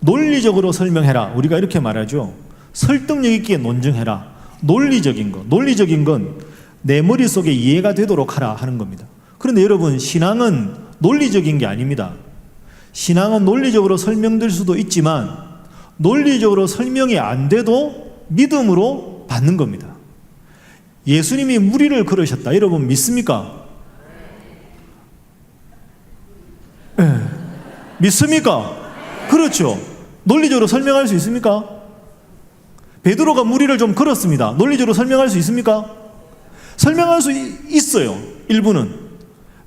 논리적으로 설명해라. 우리가 이렇게 말하죠. 설득력 있게 논증해라. 논리적인 거. 논리적인 건 내 머릿속에 이해가 되도록 하라 하는 겁니다. 그런데 여러분, 신앙은 논리적인 게 아닙니다. 신앙은 논리적으로 설명될 수도 있지만 논리적으로 설명이 안 돼도 믿음으로 받는 겁니다. 예수님이 무리를 걸으셨다. 여러분 믿습니까? 네. 믿습니까? 그렇죠. 논리적으로 설명할 수 있습니까? 베드로가 무리를 좀 걸었습니다. 논리적으로 설명할 수 있습니까? 설명할 수 있어요. 일부는.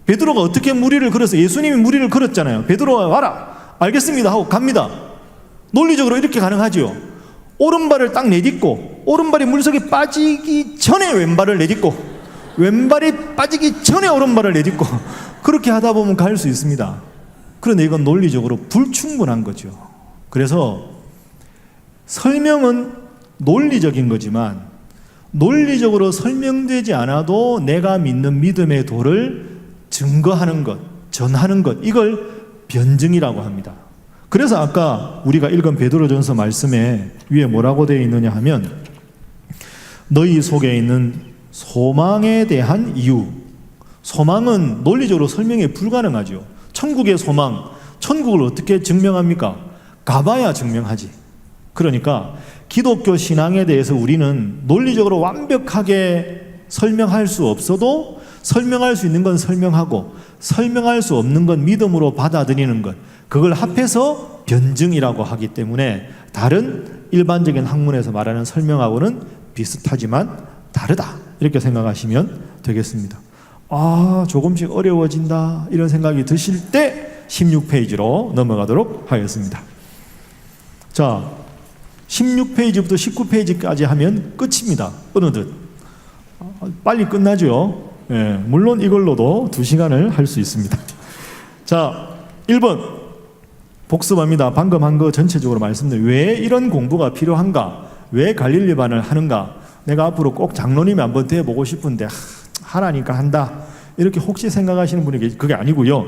베드로가 어떻게 무리를 걸어서 예수님이 무리를 걸었잖아요. 베드로가 와라. 알겠습니다 하고 갑니다. 논리적으로 이렇게 가능하지요. 오른발을 딱 내딛고 오른발이 물속에 빠지기 전에 왼발을 내딛고 왼발이 빠지기 전에 오른발을 내딛고 그렇게 하다 보면 갈 수 있습니다. 그런데 이건 논리적으로 불충분한 거죠. 그래서 설명은 논리적인 거지만 논리적으로 설명되지 않아도 내가 믿는 믿음의 도를 증거하는 것, 전하는 것, 이걸 변증이라고 합니다. 그래서 아까 우리가 읽은 베드로전서 말씀에 위에 뭐라고 되어 있느냐 하면 너희 속에 있는 소망에 대한 이유. 소망은 논리적으로 설명이 불가능하죠. 천국의 소망, 천국을 어떻게 증명합니까? 가봐야 증명하지. 그러니까 기독교 신앙에 대해서 우리는 논리적으로 완벽하게 설명할 수 없어도 설명할 수 있는 건 설명하고 설명할 수 없는 건 믿음으로 받아들이는 것, 그걸 합해서 변증이라고 하기 때문에 다른 일반적인 학문에서 말하는 설명하고는 비슷하지만 다르다, 이렇게 생각하시면 되겠습니다. 조금씩 어려워진다 이런 생각이 드실 때 16페이지로 넘어가도록 하겠습니다. 자, 16페이지부터 19페이지까지 하면 끝입니다. 어느덧 빨리 끝나죠. 물론 이걸로도 2시간을 할 수 있습니다. 자, 1번 복습합니다. 방금 한 거 전체적으로 말씀드려요. 왜 이런 공부가 필요한가? 왜 갈릴리반을 하는가? 내가 앞으로 꼭 장로님이 한번 돼보고 싶은데 하라니까 한다, 이렇게 혹시 생각하시는 분이 계시, 그게 아니고요.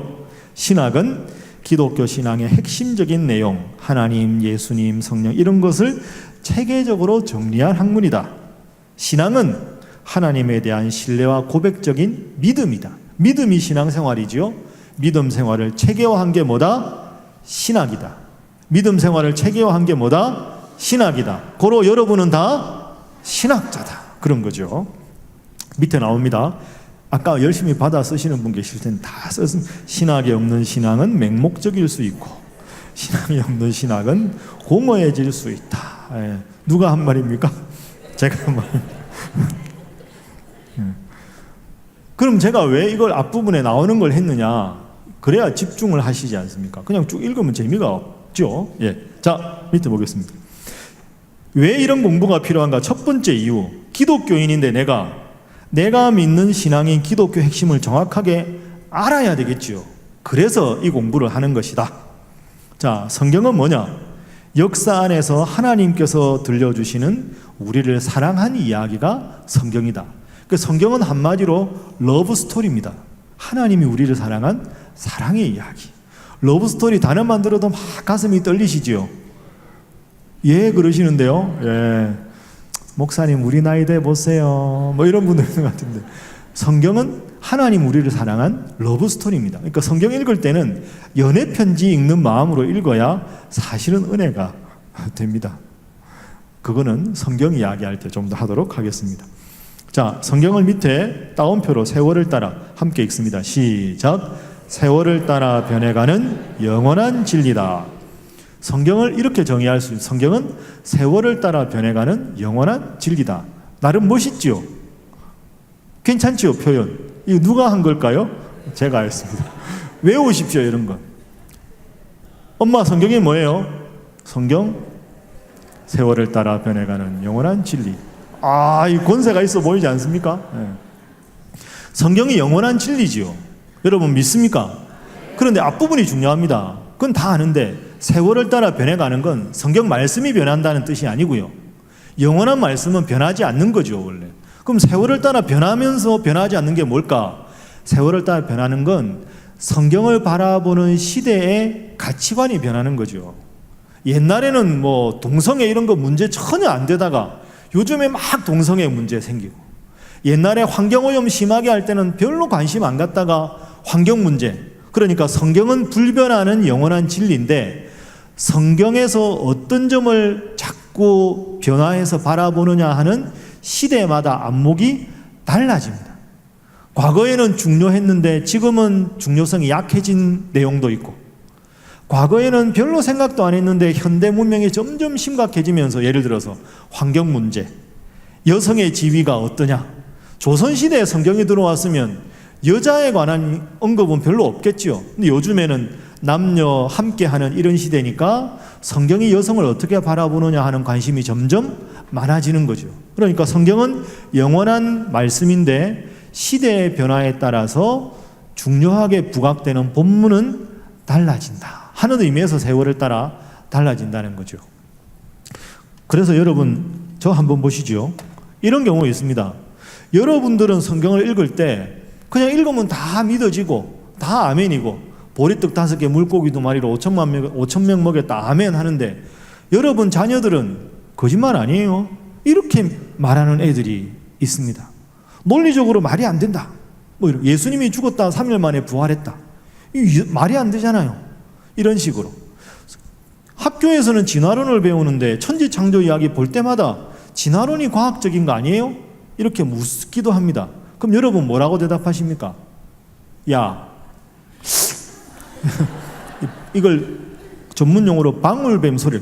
신학은 기독교 신앙의 핵심적인 내용, 하나님, 예수님, 성령, 이런 것을 체계적으로 정리한 학문이다. 신앙은 하나님에 대한 신뢰와 고백적인 믿음이다. 믿음이 신앙생활이지요. 믿음 생활을 체계화한 게 뭐다? 신학이다. 믿음 생활을 체계화한 게 뭐다? 신학이다. 고로 여러분은 다 신학자다, 그런 거죠. 밑에 나옵니다. 아까 열심히 받아 쓰시는 분 계실 텐데 다 쓰신, 신학이 없는 신앙은 맹목적일 수 있고 신학이 없는 신학은 공허해질 수 있다. 누가 한 말입니까? 제가 한 말입니다. 그럼 제가 왜 이걸 앞부분에 나오는 걸 했느냐? 그래야 집중을 하시지 않습니까? 그냥 쭉 읽으면 재미가 없죠. 자, 밑에 보겠습니다. 왜 이런 공부가 필요한가? 첫 번째 이유, 기독교인인데 내가 믿는 신앙인 기독교 핵심을 정확하게 알아야 되겠지요. 그래서 이 공부를 하는 것이다. 자, 성경은 뭐냐? 역사 안에서 하나님께서 들려주시는 우리를 사랑한 이야기가 성경이다. 그 성경은 한마디로 러브 스토리입니다. 하나님이 우리를 사랑한 사랑의 이야기. 러브 스토리 단어만 들어도 막 가슴이 떨리시지요. 그러시는데요. 목사님 우리 나이 돼 보세요, 뭐 이런 분들 있는 것 같은데, 성경은 하나님 우리를 사랑한 러브 스토리입니다. 그러니까 성경 읽을 때는 연애 편지 읽는 마음으로 읽어야 사실은 은혜가 됩니다. 그거는 성경 이야기할 때 좀 더 하도록 하겠습니다. 자, 성경을 밑에 따옴표로 세월을 따라 함께 읽습니다. 시작. 세월을 따라 변해가는 영원한 진리다. 성경을 이렇게 정의할 수 있는, 성경은 세월을 따라 변해가는 영원한 진리다. 나름 멋있지요? 괜찮지요, 표현? 이거 누가 한 걸까요? 제가 했습니다. 외우십시오, 이런 거. 엄마, 성경이 뭐예요? 성경, 세월을 따라 변해가는 영원한 진리. 이 권세가 있어 보이지 않습니까? 성경이 영원한 진리지요. 여러분 믿습니까? 그런데 앞부분이 중요합니다. 그건 다 아는데 세월을 따라 변해가는 건 성경 말씀이 변한다는 뜻이 아니고요. 영원한 말씀은 변하지 않는 거죠, 원래. 그럼 세월을 따라 변하면서 변하지 않는 게 뭘까? 세월을 따라 변하는 건 성경을 바라보는 시대의 가치관이 변하는 거죠. 옛날에는 뭐 동성애 이런 거 문제 전혀 안 되다가 요즘에 막 동성애 문제 생기고, 옛날에 환경오염 심하게 할 때는 별로 관심 안 갖다가 환경 문제, 그러니까 성경은 불변하는 영원한 진리인데 성경에서 어떤 점을 자꾸 변화해서 바라보느냐 하는 시대마다 안목이 달라집니다. 과거에는 중요했는데 지금은 중요성이 약해진 내용도 있고, 과거에는 별로 생각도 안 했는데 현대 문명이 점점 심각해지면서, 예를 들어서 환경 문제, 여성의 지위가 어떠냐. 조선시대에 성경이 들어왔으면 여자에 관한 언급은 별로 없겠죠. 근데 요즘에는 남녀 함께하는 이런 시대니까 성경이 여성을 어떻게 바라보느냐 하는 관심이 점점 많아지는 거죠. 그러니까 성경은 영원한 말씀인데 시대의 변화에 따라서 중요하게 부각되는 본문은 달라진다 하는 의미에서 세월을 따라 달라진다는 거죠. 그래서 여러분 저 한번 보시죠. 이런 경우가 있습니다. 여러분들은 성경을 읽을 때 그냥 읽으면 다 믿어지고 다 아멘이고 보리떡 5개 물고기 2마리로 5천 명 먹였다 아멘 하는데 여러분 자녀들은 거짓말 아니에요? 이렇게 말하는 애들이 있습니다. 논리적으로 말이 안 된다. 뭐 이런 예수님이 죽었다 3일 만에 부활했다. 이 말이 안 되잖아요. 이런 식으로. 학교에서는 진화론을 배우는데 천지창조 이야기 볼 때마다 진화론이 과학적인 거 아니에요? 이렇게 묻기도 합니다. 그럼 여러분 뭐라고 대답하십니까? 야, 이걸 전문용어로 방울뱀 소리를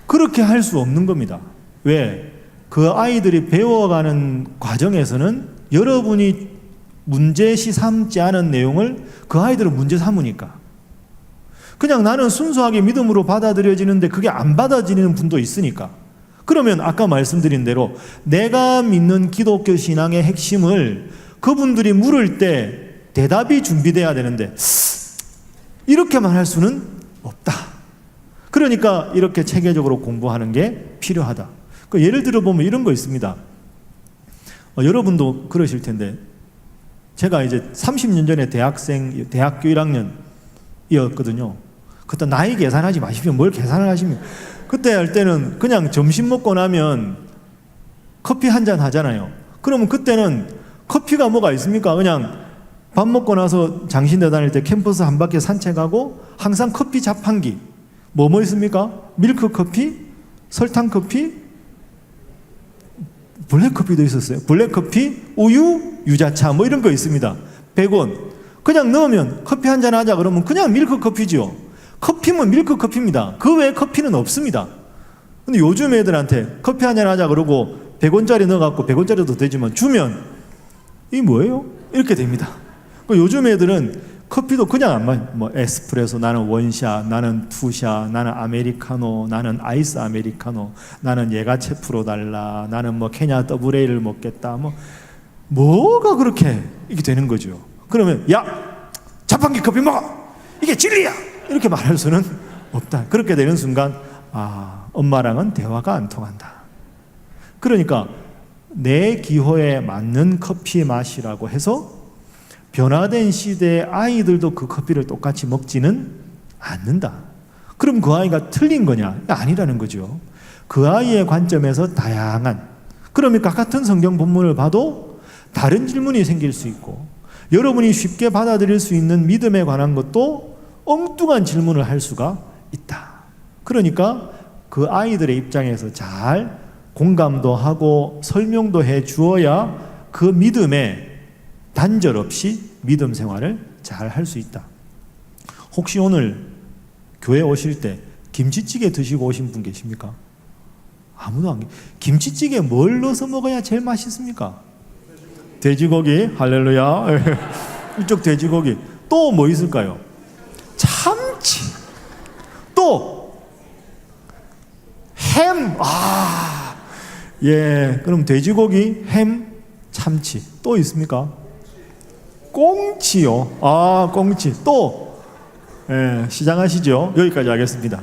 그렇게 할 수 없는 겁니다. 왜? 그 아이들이 배워가는 과정에서는 여러분이 문제시 삼지 않은 내용을 그 아이들은 문제 삼으니까. 그냥 나는 순수하게 믿음으로 받아들여지는데 그게 안 받아들이는 분도 있으니까. 그러면 아까 말씀드린 대로 내가 믿는 기독교 신앙의 핵심을 그분들이 물을 때 대답이 준비돼야 되는데 이렇게만 할 수는 없다. 그러니까 이렇게 체계적으로 공부하는 게 필요하다. 예를 들어 보면 이런 거 있습니다. 여러분도 그러실 텐데 제가 이제 30년 전에 대학교 1학년이었거든요. 그때 나이 계산하지 마십시오. 뭘 계산을 하십니까? 그때 할 때는 그냥 점심 먹고 나면 커피 한 잔 하잖아요. 그러면 그때는 커피가 뭐가 있습니까? 그냥 밥 먹고 나서 장신대 다닐 때 캠퍼스 한 바퀴 산책하고 항상 커피 자판기 뭐 있습니까? 밀크 커피, 설탕 커피, 블랙커피도 있었어요. 블랙커피, 우유, 유자차 뭐 이런 거 있습니다. 100원. 그냥 넣으면 커피 한 잔 하자 그러면 그냥 밀크 커피죠. 커피면 밀크 커피입니다. 그 외에 커피는 없습니다. 근데 요즘 애들한테 커피 한 잔 하자 그러고 100원짜리 넣어갖고 100원짜리도 되지만 주면 이게 뭐예요? 이렇게 됩니다. 요즘 애들은 커피도 그냥 안 마셔. 뭐 에스프레소, 나는 원샷, 나는 투샷, 나는 아메리카노, 나는 아이스 아메리카노, 나는 예가체 프로 달라, 나는 뭐 케냐 더블에이를 먹겠다. 뭐가 그렇게 이게 되는 거죠. 그러면 야 자판기 커피 먹어. 이게 진리야. 이렇게 말할 수는 없다. 그렇게 되는 순간 엄마랑은 대화가 안 통한다. 그러니까 내 기호에 맞는 커피 맛이라고 해서 변화된 시대의 아이들도 그 커피를 똑같이 먹지는 않는다. 그럼 그 아이가 틀린 거냐? 아니라는 거죠. 그 아이의 관점에서 다양한, 그러니까 같은 성경 본문을 봐도 다른 질문이 생길 수 있고 여러분이 쉽게 받아들일 수 있는 믿음에 관한 것도 엉뚱한 질문을 할 수가 있다. 그러니까 그 아이들의 입장에서 잘 공감도 하고 설명도 해 주어야 그 믿음에 단절 없이 믿음 생활을 잘 할 수 있다. 혹시 오늘 교회 오실 때 김치찌개 드시고 오신 분 계십니까? 아무도 안 계세요. 김치찌개에 뭘 넣어서 먹어야 제일 맛있습니까? 돼지고기, 할렐루야. 이쪽 돼지고기. 또 뭐 있을까요? 참치. 또 햄. 예. 그럼 돼지고기, 햄, 참치. 또 있습니까? 꽁치요. 꽁치. 또 시장하시죠? 여기까지 하겠습니다.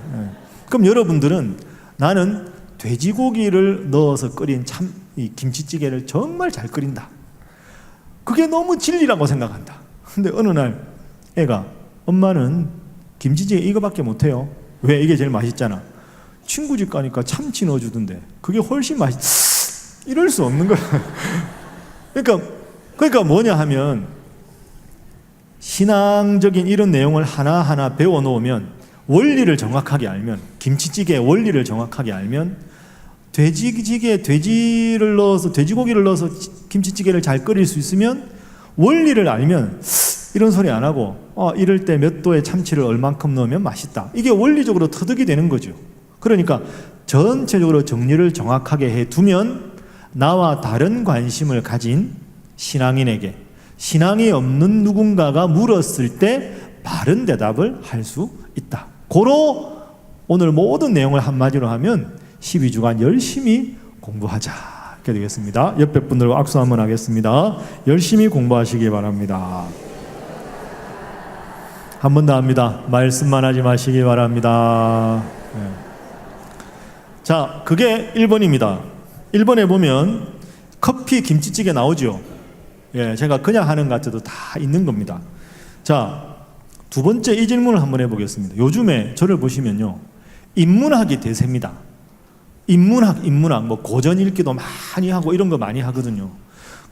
그럼 여러분들은 나는 돼지고기를 넣어서 끓인 이 김치찌개를 정말 잘 끓인다. 그게 너무 진리라고 생각한다. 근데 어느 날 애가 엄마는 김치찌개 이거밖에 못해요. 왜? 이게 제일 맛있잖아. 친구 집 가니까 참치 넣어주던데 그게 훨씬 이럴 수 없는 거야. 그러니까 뭐냐 하면 신앙적인 이런 내용을 하나하나 배워놓으면 원리를 정확하게 알면 김치찌개의 원리를 정확하게 알면 돼지고기를 넣어서 김치찌개를 잘 끓일 수 있으면 원리를 알면 이런 소리 안 하고 이럴 때 몇 도의 참치를 얼만큼 넣으면 맛있다. 이게 원리적으로 터득이 되는 거죠. 그러니까 전체적으로 정리를 정확하게 해두면 나와 다른 관심을 가진 신앙인에게 신앙이 없는 누군가가 물었을 때 바른 대답을 할 수 있다. 고로 오늘 모든 내용을 한마디로 하면 12주간 열심히 공부하자. 이렇게 되겠습니다. 옆에 분들과 악수 한번 하겠습니다. 열심히 공부하시기 바랍니다. 한 번 더 합니다. 말씀만 하지 마시기 바랍니다. 자, 그게 1번입니다. 1번에 보면 커피 김치찌개 나오죠. 예, 제가 그냥 하는 것 같아도 다 있는 겁니다. 자, 두 번째 이 질문을 한번 해보겠습니다. 요즘에 저를 보시면요, 인문학이 대세입니다. 인문학, 뭐 고전 읽기도 많이 하고 이런 거 많이 하거든요.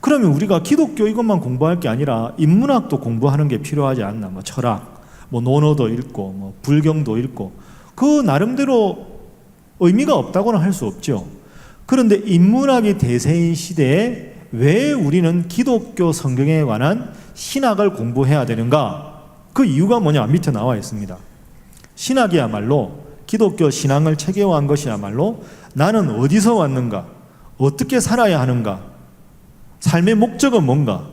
그러면 우리가 기독교 이것만 공부할 게 아니라 인문학도 공부하는 게 필요하지 않나? 뭐 철학, 뭐 논어도 읽고, 뭐 불경도 읽고, 그 나름대로 의미가 없다고는 할 수 없죠. 그런데 인문학이 대세인 시대에 왜 우리는 기독교 성경에 관한 신학을 공부해야 되는가? 그 이유가 뭐냐? 밑에 나와 있습니다. 신학이야말로, 기독교 신앙을 체계화한 것이야말로 나는 어디서 왔는가? 어떻게 살아야 하는가? 삶의 목적은 뭔가?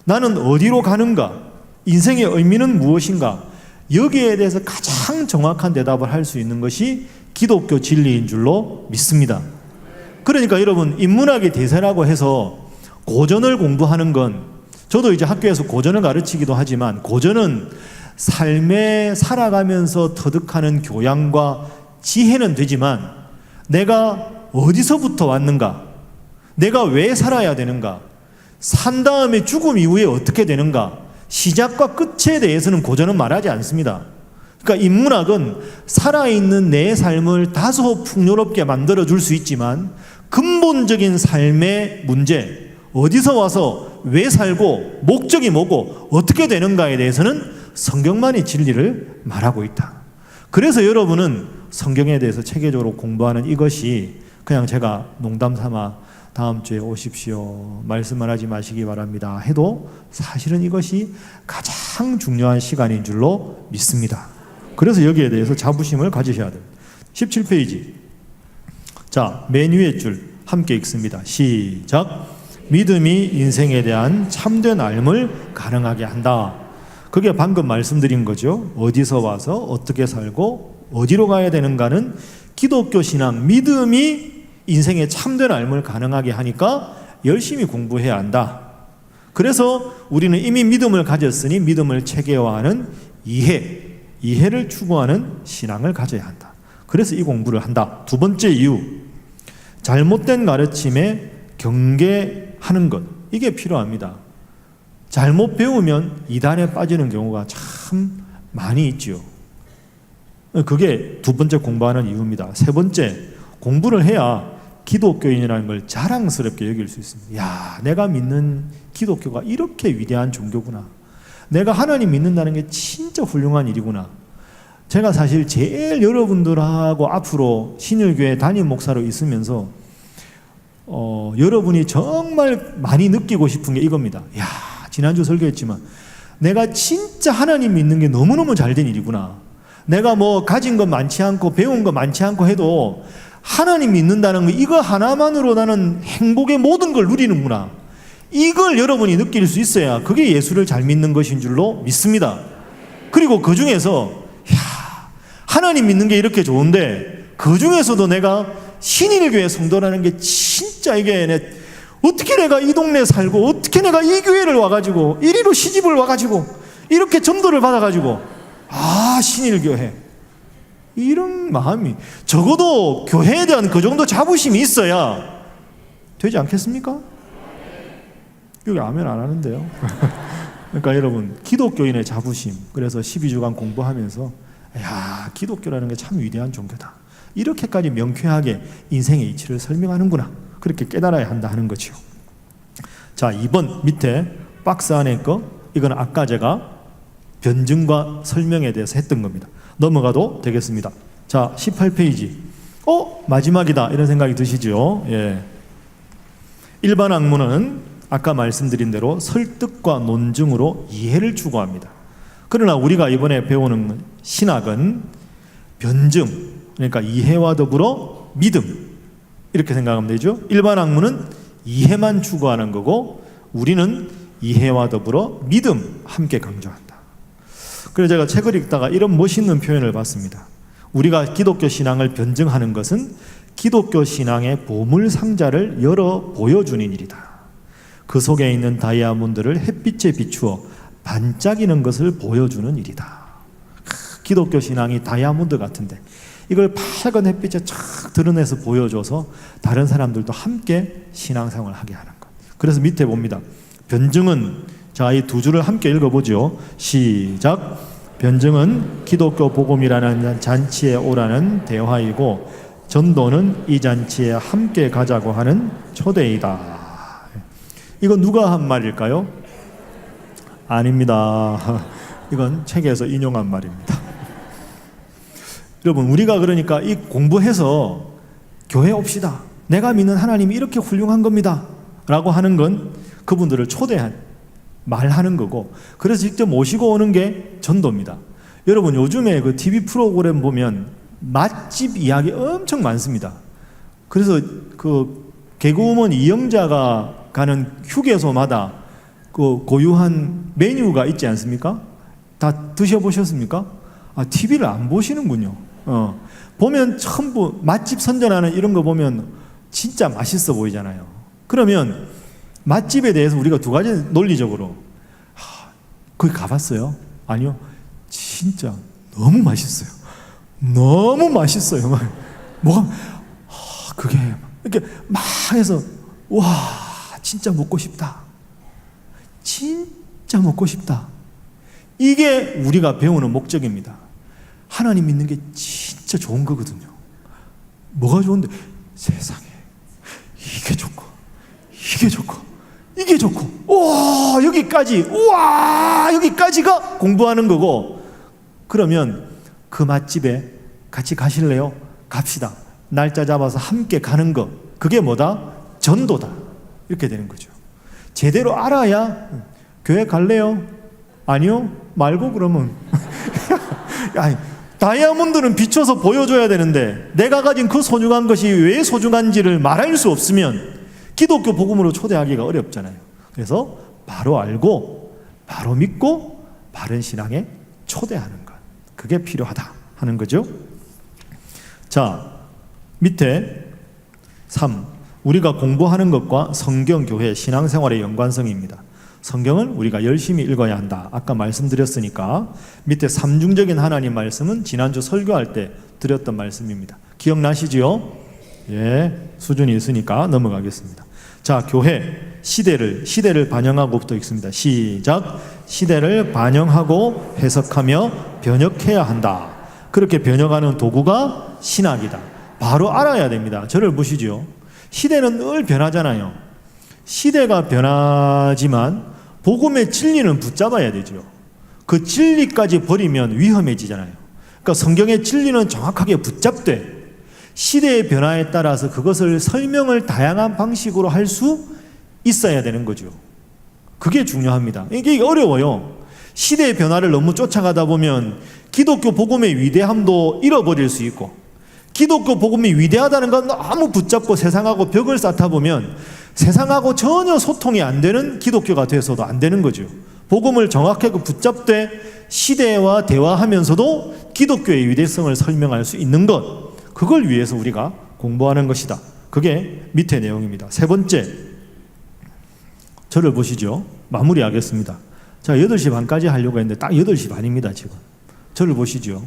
나는 어디로 가는가? 인생의 의미는 무엇인가? 여기에 대해서 가장 정확한 대답을 할 수 있는 것이 기독교 진리인 줄로 믿습니다. 그러니까 여러분, 인문학의 대세라고 해서 고전을 공부하는 건, 저도 이제 학교에서 고전을 가르치기도 하지만, 고전은 삶에 살아가면서 터득하는 교양과 지혜는 되지만, 내가 어디서부터 왔는가? 내가 왜 살아야 되는가? 산 다음에 죽음 이후에 어떻게 되는가? 시작과 끝에 대해서는 고전은 말하지 않습니다. 그러니까 인문학은 살아있는 내 삶을 다소 풍요롭게 만들어줄 수 있지만, 근본적인 삶의 문제, 어디서 와서 왜 살고 목적이 뭐고 어떻게 되는가에 대해서는 성경만이 진리를 말하고 있다. 그래서 여러분은 성경에 대해서 체계적으로 공부하는 이것이, 그냥 제가 농담 삼아 다음 주에 오십시오, 말씀을 하지 마시기 바랍니다 해도 사실은 이것이 가장 중요한 시간인 줄로 믿습니다. 그래서 여기에 대해서 자부심을 가지셔야 됩니다. 17페이지. 자, 맨 위에 줄 함께 읽습니다. 시작. 믿음이 인생에 대한 참된 삶을 가능하게 한다. 그게 방금 말씀드린 거죠. 어디서 와서 어떻게 살고 어디로 가야 되는가는 기독교 신앙, 믿음이 인생의 참된 삶을 가능하게 하니까 열심히 공부해야 한다. 그래서 우리는 이미 믿음을 가졌으니 믿음을 체계화하는 이해를 추구하는 신앙을 가져야 한다. 그래서 이 공부를 한다. 두 번째 이유, 잘못된 가르침에 경계하는 것, 이게 필요합니다. 잘못 배우면 이단에 빠지는 경우가 참 많이 있죠. 그게 두 번째 공부하는 이유입니다. 세 번째, 공부를 해야 기독교인이라는 걸 자랑스럽게 여길 수 있습니다. 야, 내가 믿는 기독교가 이렇게 위대한 종교구나. 내가 하나님 믿는다는 게 진짜 훌륭한 일이구나. 제가 사실 제일 여러분들하고 앞으로 신일교회 담임 목사로 있으면서 여러분이 정말 많이 느끼고 싶은 게 이겁니다. 야, 지난주 설교했지만 내가 진짜 하나님 믿는 게 너무너무 잘된 일이구나. 내가 뭐 가진 것 많지 않고 배운 것 많지 않고 해도 하나님 믿는다는 거, 이거 하나만으로 나는 행복의 모든 걸 누리는구나. 이걸 여러분이 느낄 수 있어야 그게 예수를 잘 믿는 것인 줄로 믿습니다. 그리고 그 중에서 하나님 믿는 게 이렇게 좋은데 그 중에서도 내가 신일교회 성도라는 게 진짜 이게 어떻게 내가 이 동네에 살고 어떻게 내가 이 교회를 와가지고 이리로 시집을 와가지고 이렇게 전도를 받아가지고 신일교회, 이런 마음이, 적어도 교회에 대한 그 정도 자부심이 있어야 되지 않겠습니까? 여기 아멘 안 하는데요. 그러니까 여러분, 기독교인의 자부심, 그래서 12주간 공부하면서 야, 기독교라는 게 참 위대한 종교다, 이렇게까지 명쾌하게 인생의 이치를 설명하는구나, 그렇게 깨달아야 한다 하는 거죠. 자, 2번 밑에 박스 안에 거, 이건 아까 제가 변증과 설명에 대해서 했던 겁니다. 넘어가도 되겠습니다. 자, 18페이지. 마지막이다, 이런 생각이 드시죠? 예. 일반 학문은 아까 말씀드린 대로 설득과 논증으로 이해를 추구합니다. 그러나 우리가 이번에 배우는 신학은 변증, 그러니까 이해와 더불어 믿음, 이렇게 생각하면 되죠. 일반 학문은 이해만 추구하는 거고 우리는 이해와 더불어 믿음 함께 강조한다. 그래서 제가 책을 읽다가 이런 멋있는 표현을 봤습니다. 우리가 기독교 신앙을 변증하는 것은 기독교 신앙의 보물 상자를 열어 보여주는 일이다. 그 속에 있는 다이아몬드를 햇빛에 비추어 반짝이는 것을 보여주는 일이다. 기독교 신앙이 다이아몬드 같은데 이걸 밝은 햇빛에 쫙 드러내서 보여줘서 다른 사람들도 함께 신앙생활을 하게 하는 것. 그래서 밑에 봅니다. 변증은, 자, 이 두 줄을 함께 읽어보죠. 시작. 변증은 기독교 복음이라는 잔치에 오라는 대화이고 전도는 이 잔치에 함께 가자고 하는 초대이다. 이건 누가 한 말일까요? 아닙니다. 이건 책에서 인용한 말입니다. 여러분, 우리가 그러니까 이 공부해서 교회 옵시다, 내가 믿는 하나님이 이렇게 훌륭한 겁니다 라고 하는 건 그분들을 초대한, 말하는 거고, 그래서 직접 모시고 오는 게 전도입니다. 여러분, 요즘에 그 TV 프로그램 보면 맛집 이야기 엄청 많습니다. 그래서 그 개그우먼 이영자가 가는 휴게소마다 그 고유한 메뉴가 있지 않습니까? 다 드셔보셨습니까? 아, TV를 안 보시는군요. 보면 전부 맛집 선전하는 이런 거 보면 진짜 맛있어 보이잖아요. 그러면 맛집에 대해서 우리가 두 가지 논리적으로, 거기 가봤어요? 아니요. 진짜 너무 맛있어요. 너무 맛있어요. 뭐가 그게 이렇게 막 해서 와, 진짜 먹고 싶다. 진짜 먹고 싶다. 이게 우리가 배우는 목적입니다. 하나님 믿는 게 진짜 좋은 거거든요. 뭐가 좋은데? 세상에 이게 좋고 이게 좋고 이게 좋고, 와, 여기까지, 우와, 여기까지가 공부하는 거고, 그러면 그 맛집에 같이 가실래요? 갑시다. 날짜 잡아서 함께 가는 거, 그게 뭐다? 전도다. 이렇게 되는 거죠. 제대로 알아야 교회 갈래요? 아니요? 말고 그러면 아니, 다이아몬드는 비춰서 보여줘야 되는데 내가 가진 그 소중한 것이 왜 소중한지를 말할 수 없으면 기독교 복음으로 초대하기가 어렵잖아요. 그래서 바로 알고 바로 믿고 바른 신앙에 초대하는 것, 그게 필요하다 하는 거죠. 자, 밑에 3, 우리가 공부하는 것과 성경, 교회, 신앙생활의 연관성입니다. 성경을 우리가 열심히 읽어야 한다. 아까 말씀드렸으니까 밑에 삼중적인 하나님 말씀은 지난주 설교할 때 드렸던 말씀입니다. 기억나시지요? 예, 수준이 있으니까 넘어가겠습니다. 자, 교회, 시대를 반영하고 붙어 있습니다. 시작. 시대를 반영하고 해석하며 변혁해야 한다. 그렇게 변혁하는 도구가 신학이다. 바로 알아야 됩니다. 저를 보시죠. 시대는 늘 변하잖아요. 시대가 변하지만 복음의 진리는 붙잡아야 되죠. 그 진리까지 버리면 위험해지잖아요. 그러니까 성경의 진리는 정확하게 붙잡되 시대의 변화에 따라서 그것을 설명을 다양한 방식으로 할 수 있어야 되는 거죠. 그게 중요합니다. 이게 어려워요. 시대의 변화를 너무 쫓아가다 보면 기독교 복음의 위대함도 잃어버릴 수 있고, 기독교 복음이 위대하다는 건 너무 붙잡고 세상하고 벽을 쌓다 보면 세상하고 전혀 소통이 안 되는 기독교가 돼서도 안 되는 거죠. 복음을 정확하게 붙잡되 시대와 대화하면서도 기독교의 위대성을 설명할 수 있는 것, 그걸 위해서 우리가 공부하는 것이다. 그게 밑에 내용입니다. 세 번째, 저를 보시죠. 마무리하겠습니다. 자, 8시 반까지 하려고 했는데 딱 8시 반입니다, 지금. 저를 보시죠.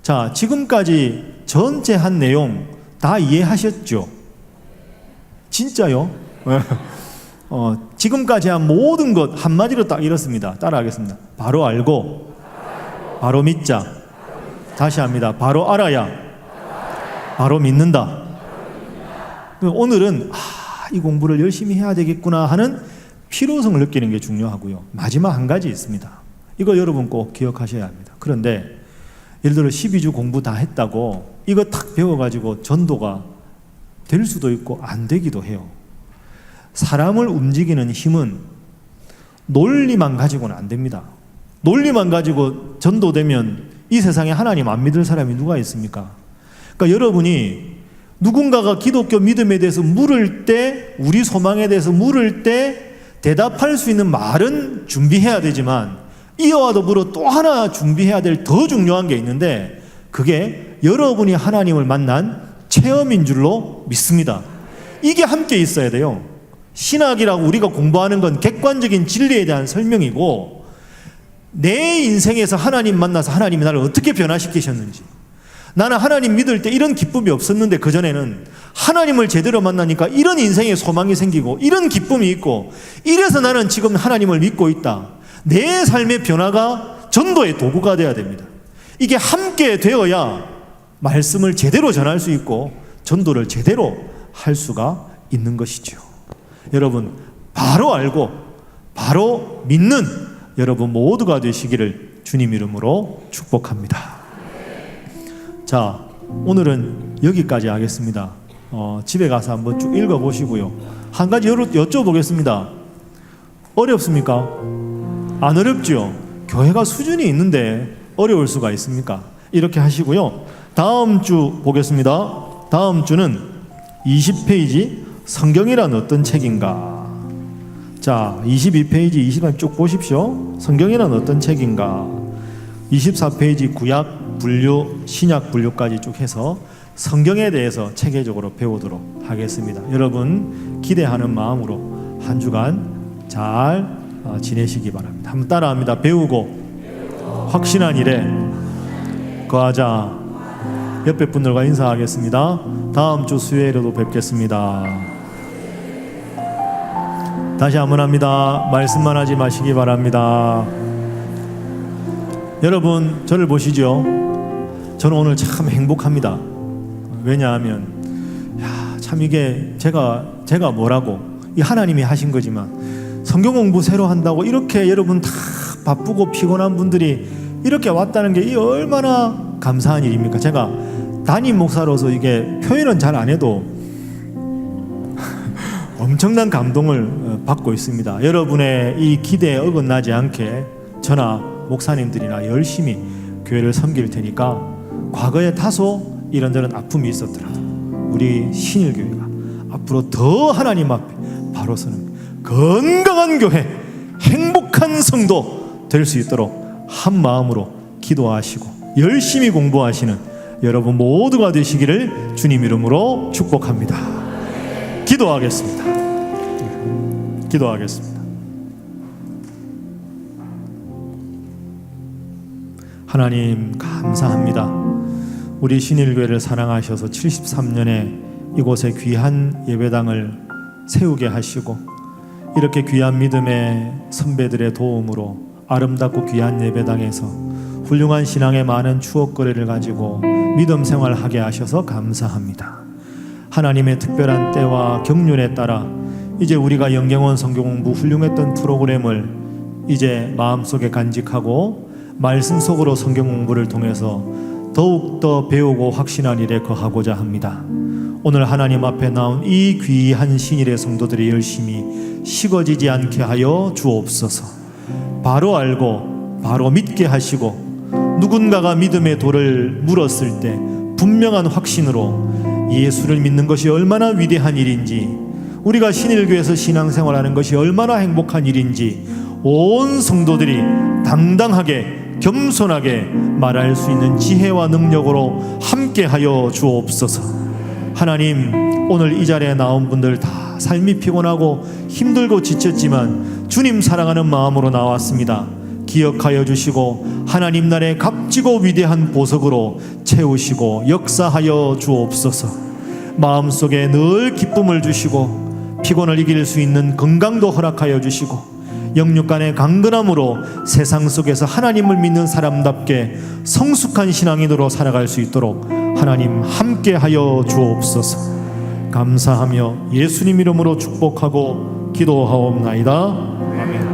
자, 지금까지 전체 한 내용 다 이해하셨죠? 진짜요? 지금까지 한 모든 것 한마디로 딱 이렇습니다. 따라하겠습니다. 바로 알고, 바로 믿자. 다시 합니다. 바로 알아야, 바로 믿는다. 오늘은 이 공부를 열심히 해야 되겠구나 하는 필요성을 느끼는 게 중요하고요. 마지막 한 가지 있습니다. 이거 여러분 꼭 기억하셔야 합니다. 그런데 예를 들어 12주 공부 다 했다고 이거 탁 배워가지고 전도가 될 수도 있고 안 되기도 해요. 사람을 움직이는 힘은 논리만 가지고는 안 됩니다. 논리만 가지고 전도되면 이 세상에 하나님 안 믿을 사람이 누가 있습니까? 그러니까 여러분이 누군가가 기독교 믿음에 대해서 물을 때, 우리 소망에 대해서 물을 때 대답할 수 있는 말은 준비해야 되지만 이와 더불어 또 하나 준비해야 될 더 중요한 게 있는데, 그게 여러분이 하나님을 만난 체험인 줄로 믿습니다. 이게 함께 있어야 돼요. 신학이라고 우리가 공부하는 건 객관적인 진리에 대한 설명이고, 내 인생에서 하나님 만나서 하나님이 나를 어떻게 변화시키셨는지, 나는 하나님 믿을 때 이런 기쁨이 없었는데 그전에는 하나님을 제대로 만나니까 이런 인생의 소망이 생기고 이런 기쁨이 있고 이래서 나는 지금 하나님을 믿고 있다. 내 삶의 변화가 전도의 도구가 되어야 됩니다. 이게 함께 되어야 말씀을 제대로 전할 수 있고 전도를 제대로 할 수가 있는 것이죠. 여러분, 바로 알고 바로 믿는 여러분 모두가 되시기를 주님 이름으로 축복합니다. 자, 오늘은 여기까지 하겠습니다. 집에 가서 한번 쭉 읽어보시고요. 한 가지 여쭤보겠습니다. 어렵습니까? 안 어렵죠? 교회가 수준이 있는데 어려울 수가 있습니까? 이렇게 하시고요. 다음 주 보겠습니다. 다음 주는 20페이지 성경이란 어떤 책인가. 자, 22페이지 20번 쭉 보십시오. 성경이란 어떤 책인가. 24페이지 구약 분류, 신약 분류까지 쭉 해서 성경에 대해서 체계적으로 배우도록 하겠습니다. 여러분 기대하는 마음으로 한 주간 잘 지내시기 바랍니다. 한번 따라합니다. 배우고 확신한 일에 거하자. 옆에 분들과 인사하겠습니다. 다음 주 수요일에도 뵙겠습니다. 다시 한번 합니다. 말씀만 하지 마시기 바랍니다. 여러분 저를 보시죠. 저는 오늘 참 행복합니다. 왜냐하면 참 이게 제가 뭐라고 이 하나님이 하신 거지만 성경 공부 새로 한다고 이렇게 여러분 다 바쁘고 피곤한 분들이 이렇게 왔다는 게 이 얼마나 감사한 일입니까? 제가 담임 목사로서 이게 표현은 잘 안 해도 엄청난 감동을 받고 있습니다. 여러분의 이 기대에 어긋나지 않게 저나 목사님들이나 열심히 교회를 섬길 테니까 과거에 다소 이런저런 아픔이 있었더라도 우리 신일교회가 앞으로 더 하나님 앞에 바로 서는 건강한 교회, 행복한 성도 될 수 있도록 한 마음으로 기도하시고 열심히 공부하시는 여러분 모두가 되시기를 주님 이름으로 축복합니다. 기도하겠습니다. 기도하겠습니다. 하나님 감사합니다. 우리 신일교회를 사랑하셔서 73년에 이곳에 귀한 예배당을 세우게 하시고 이렇게 귀한 믿음의 선배들의 도움으로 아름답고 귀한 예배당에서 훌륭한 신앙의 많은 추억거리를 가지고 믿음 생활하게 하셔서 감사합니다. 하나님의 특별한 때와 경륜에 따라 이제 우리가 영경원 성경공부 훌륭했던 프로그램을 이제 마음속에 간직하고 말씀 속으로 성경공부를 통해서 더욱더 배우고 확신한 일에 거하고자 합니다. 오늘 하나님 앞에 나온 이 귀한 신일의 성도들이 열심히 식어지지 않게 하여 주옵소서. 바로 알고 바로 믿게 하시고 누군가가 믿음의 돌을 물었을 때 분명한 확신으로 예수를 믿는 것이 얼마나 위대한 일인지, 우리가 신일교회에서 신앙생활하는 것이 얼마나 행복한 일인지 온 성도들이 당당하게 겸손하게 말할 수 있는 지혜와 능력으로 함께하여 주옵소서. 하나님, 오늘 이 자리에 나온 분들 다 삶이 피곤하고 힘들고 지쳤지만 주님 사랑하는 마음으로 나왔습니다. 기억하여 주시고 하나님 나라의 값지고 위대한 보석으로 채우시고 역사하여 주옵소서. 마음속에 늘 기쁨을 주시고 피곤을 이길 수 있는 건강도 허락하여 주시고 영육간의 강건함으로 세상 속에서 하나님을 믿는 사람답게 성숙한 신앙인으로 살아갈 수 있도록 하나님 함께하여 주옵소서. 감사하며 예수님 이름으로 축복하고 기도하옵나이다. 아멘.